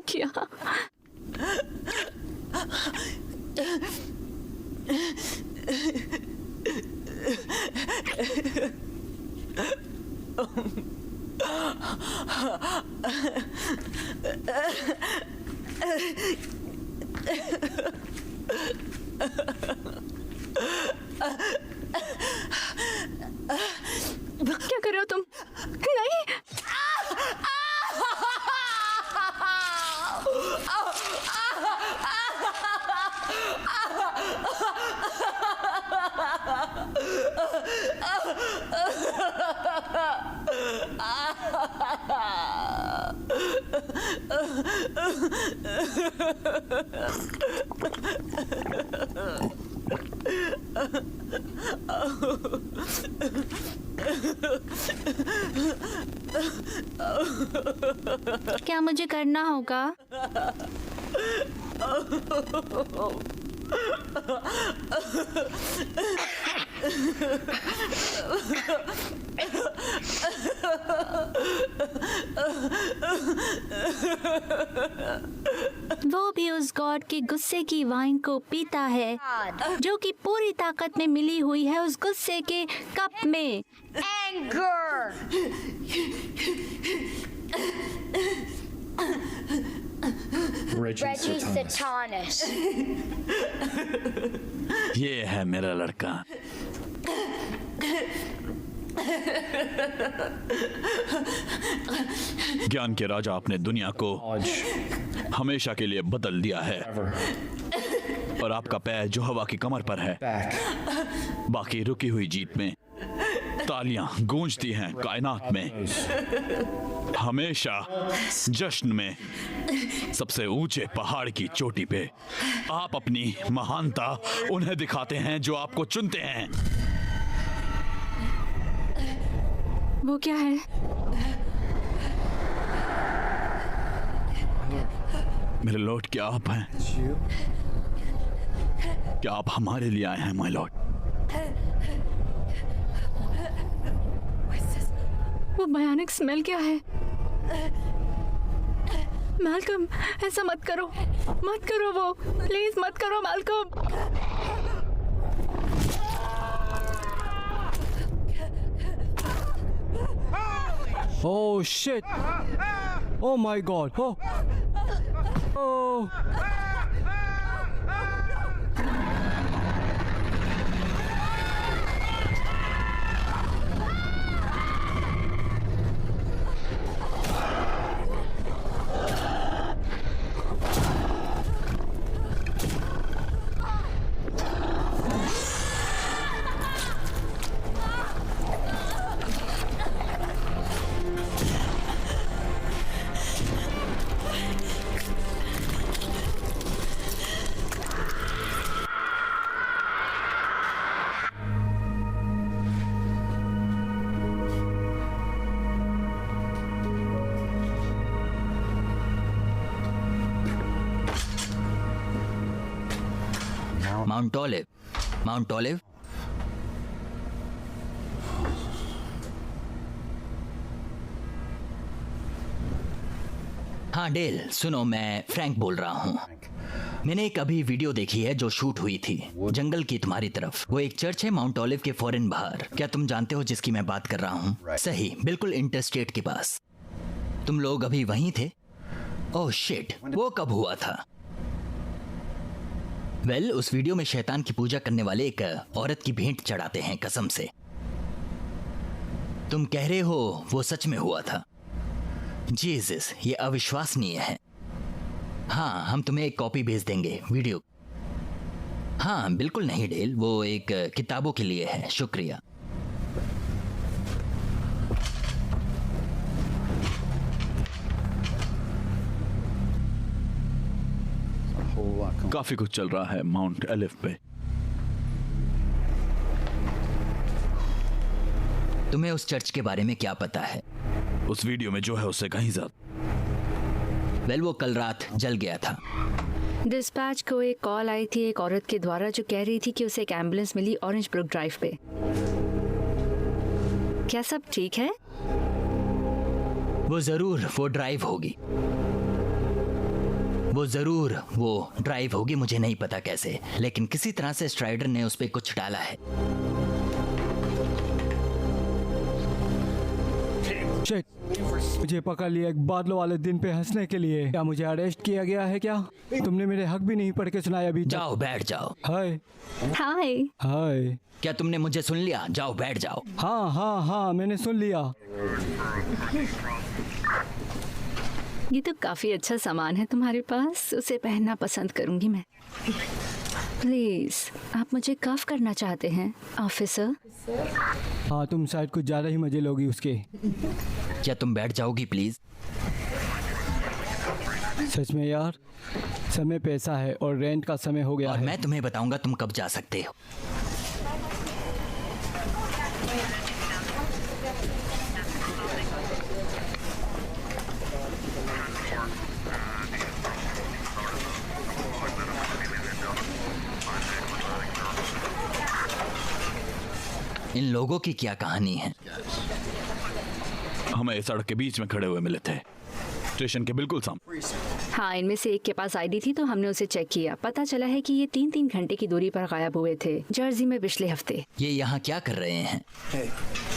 क्या? क्या कर रहे हो तुम? नहीं। क्या मुझे करना होगा? वो भी उस गॉड के गुस्से की वाइन को पीता है जो कि पूरी ताकत में मिली हुई है उस गुस्से के कप में। Anger. Reggie Satanis. ये है मेरा लड़का। ज्ञान के राजा आपने दुनिया को हमेशा के लिए बदल दिया है और आपका पैर जो हवा की कमर पर है, बाकी रुकी हुई जीत में तालियां गूंजती हैं कायनात में। हमेशा जश्न में सबसे ऊंचे पहाड़ की चोटी पे आप अपनी महानता उन्हें दिखाते हैं जो आपको चुनते हैं। वो क्या है? मेरे लॉर्ड, क्या आप हैं? क्या आप हमारे लिए आए हैं माय लॉर्ड? वो भयानक स्मेल क्या है? मैल्कम, ऐसा मत करो, मत करो, वो प्लीज मत करो Malcolm. Oh shit! Oh my god! Oh! Oh! Mount olive, mount olive. हाँ डेल, सुनो, मैं फ्रैंक बोल रहा हूँ। मैंने एक अभी वीडियो देखी है जो शूट हुई थी जंगल की तुम्हारी तरफ। वो एक चर्च है माउंट ऑलिव के फौरन बाहर। क्या तुम जानते हो जिसकी मैं बात कर रहा हूँ? सही, बिल्कुल इंटरस्टेट के पास। तुम लोग अभी वहीं थे? ओह शिट, वो कब हुआ था? वेल, उस वीडियो में शैतान की पूजा करने वाले एक औरत की भेंट चढ़ाते हैं कसम से। तुम कह रहे हो वो सच में हुआ था? जीसस, ये अविश्वसनीय है। हाँ, हम तुम्हें एक कॉपी भेज देंगे वीडियो। हाँ बिल्कुल नहीं डेल, वो एक किताबों के लिए है। शुक्रिया। काफी कुछ चल रहा है माउंट एलिफ पे। तुम्हें उस चर्च के बारे में क्या पता है? उस वीडियो में जो है उससे कहीं ज्यादा। वेल वो कल रात जल गया था। डिस्पैच को एक कॉल आई थी एक औरत के द्वारा जो कह रही थी कि उसे एक एम्बुलेंस मिली ऑरेंज ब्रुक ड्राइव पे। क्या सब ठीक है? वो जरूर वो ड्राइव होगी, मुझे नहीं पता कैसे, लेकिन किसी तरह से स्ट्राइडर ने उस पे कुछ डाला है। शिट, मुझे पकड़ लिया एक बादलों वाले दिन पे हंसने के लिए। क्या मुझे अरेस्ट किया गया है क्या? तुमने मेरे हक भी नहीं पढ़ के सुनाया अभी तक। जाओ बैठ जाओ। हाय हाय। हाय। क्या तुमने मुझे सुन लिया? जाओ बैठ जाओ। हाँ मैंने सुन लिया। ये तो काफी अच्छा सामान है तुम्हारे पास, उसे पहनना पसंद करूंगी मैं। प्लीज, आप मुझे कफ करना चाहते हैं ऑफिसर? हाँ, तुम शायद कुछ ज्यादा ही मजे लोगी उसके। क्या तुम बैठ जाओगी प्लीज? सच में यार, समय पैसा है और रेंट का समय हो गया और है। मैं तुम्हें बताऊंगा तुम कब जा सकते हो। इन लोगों की क्या कहानी है? हमें सड़क के बीच में खड़े हुए मिले थे, स्टेशन के बिल्कुल सामने। हाँ, इनमें से एक के पास आईडी थी तो हमने उसे चेक किया। पता चला है कि ये 3-3 घंटे की दूरी पर गायब हुए थे, जर्सी में पिछले हफ्ते। ये यहाँ क्या कर रहे हैं?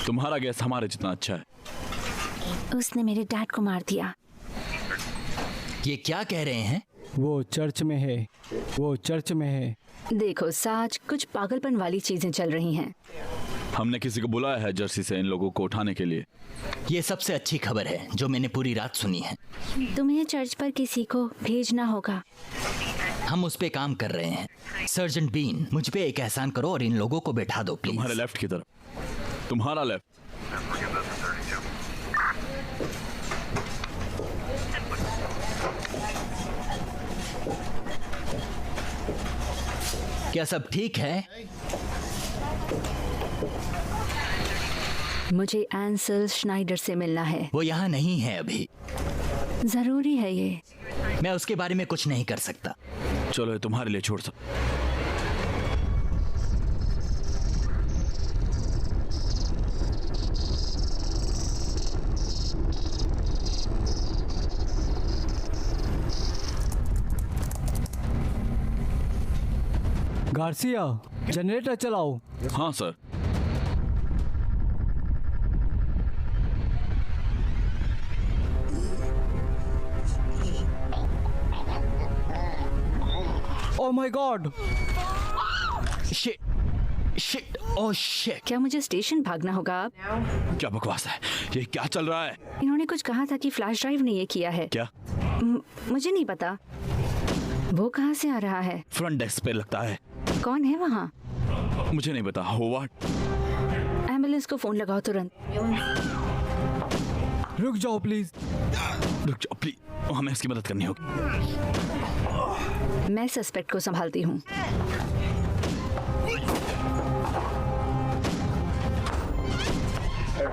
तुम्हारा गैस हमारे जितना अच्छा है। उसने मेरे डैड को मार दिया। ये क्या कह रहे हैं? वो चर्च में है। देखो साज, कुछ पागलपन वाली चीजें चल रही हैं। हमने किसी को बुलाया है जर्सी से इन लोगों को उठाने के लिए। ये सबसे अच्छी खबर है जो मैंने पूरी रात सुनी है। तुम्हें चर्च पर किसी को भेजना होगा। हम उस पे काम कर रहे हैं। सर्जेंट बीन, मुझ पे एक एहसान करो और इन लोगों को बैठा दो प्लीज। तुम्हारे लेफ्ट की तरफ, तुम्हारा लेफ्ट। क्या सब ठीक है? मुझे एंसल श्नाइडर से मिलना है। वो यहाँ नहीं है अभी। जरूरी है ये। मैं उसके बारे में कुछ नहीं कर सकता। चलो, ये तुम्हारे लिए छोड़ सकता। गार्सिया, जनरेटर चलाओ। हाँ sir. Oh my God! Shit, oh shit. क्या मुझे स्टेशन भागना होगा अब? क्या बकवास है ये? क्या चल रहा है? इन्होंने कुछ कहा था कि फ्लैश ड्राइव ने ये किया है। क्या? मुझे नहीं पता। वो कहाँ से आ रहा है? फ्रंट डेस्क पे लगता है। कौन है वहाँ? मुझे नहीं पता। होवार्ड। एम्बुलेंस को फोन लगाओ तुरंत। रुक जाओ प्लीज। हमें इसकी मदद करनी होगी। मैं सस्पेक्ट को संभालती हूँ।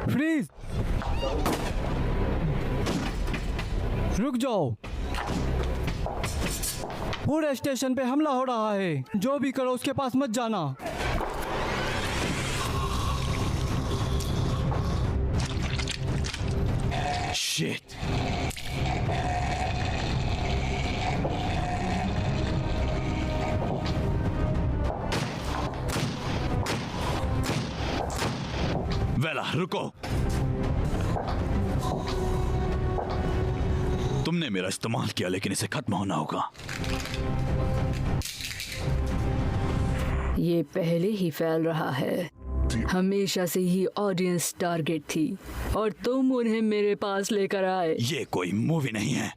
प्लीज रुक जाओ। पूरे स्टेशन पे हमला हो रहा है। जो भी करो उसके पास मत जाना। शिट। वेला, रुको। तुमने मेरा इस्तेमाल किया, लेकिन इसे खत्म होना होगा। ये पहले ही फैल रहा है। हमेशा से ही ऑडियंस टारगेट थी और तुम उन्हें मेरे पास लेकर आए। ये कोई मूवी नहीं है।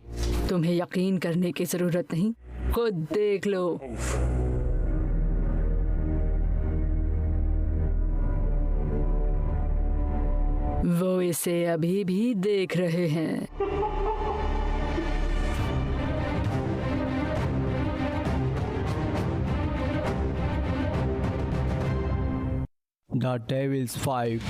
तुम्हें यकीन करने की जरूरत नहीं, खुद देख लो। वो इसे अभी भी देख रहे हैं। The Devil's 5।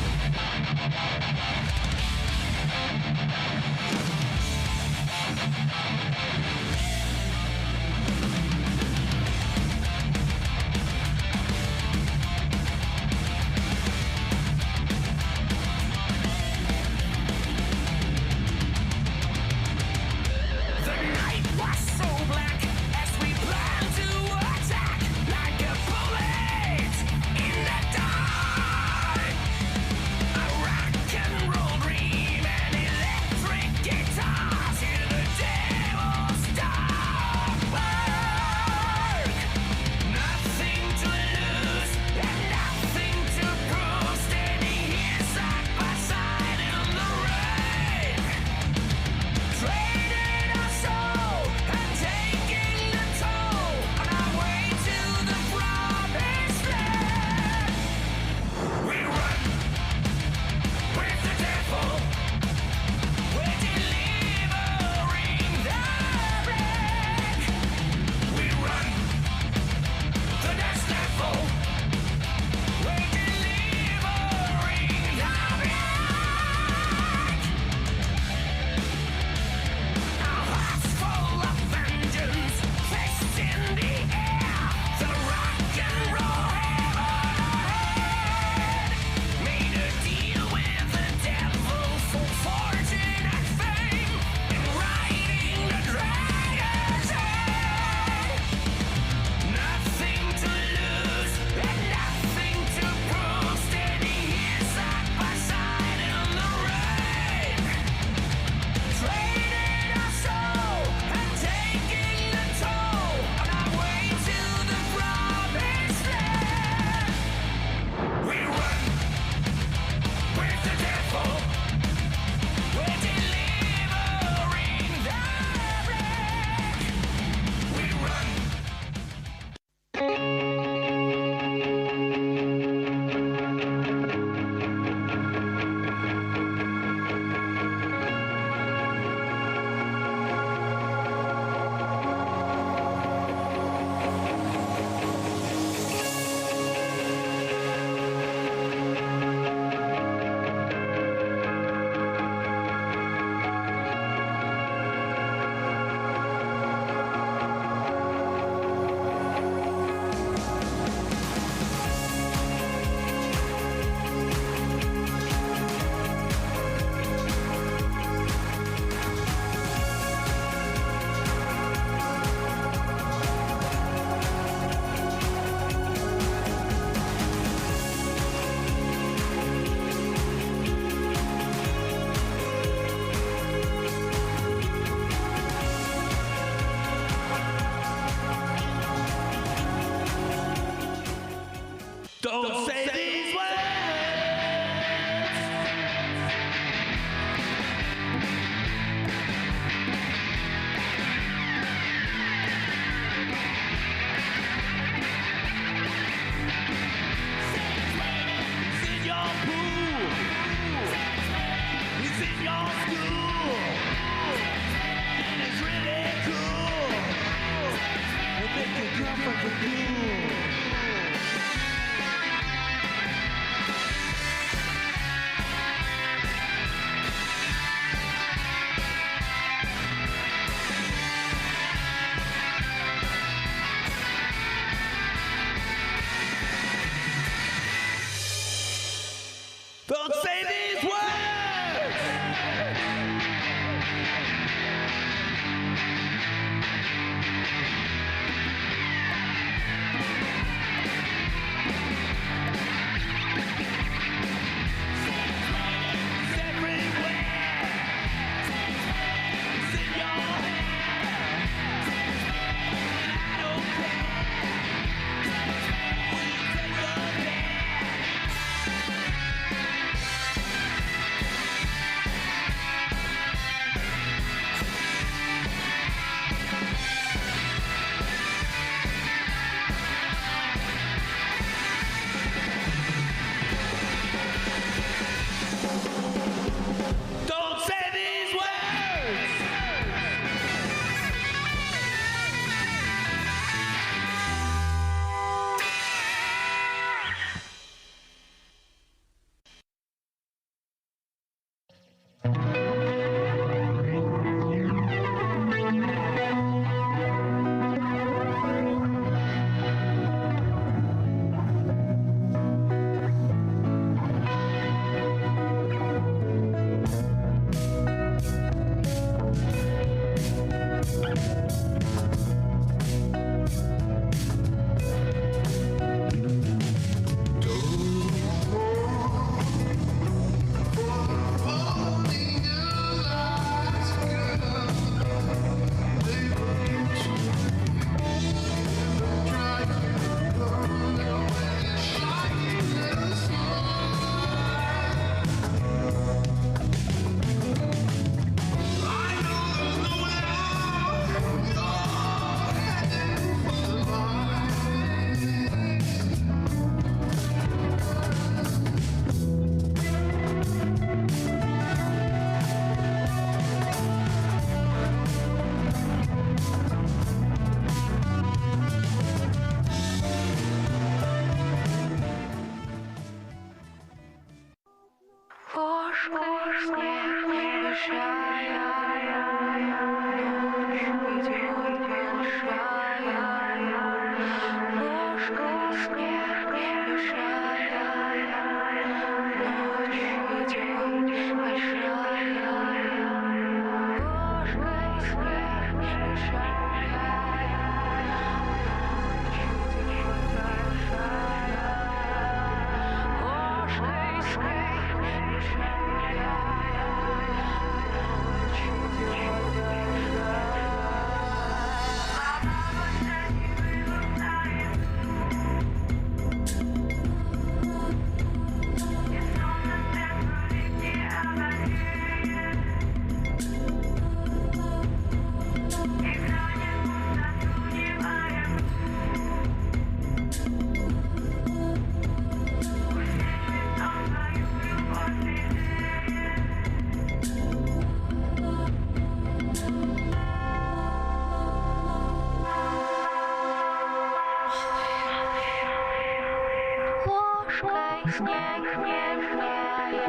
снег нежнее,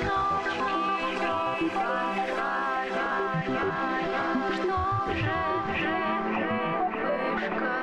ночь идет большая, что же, вышка,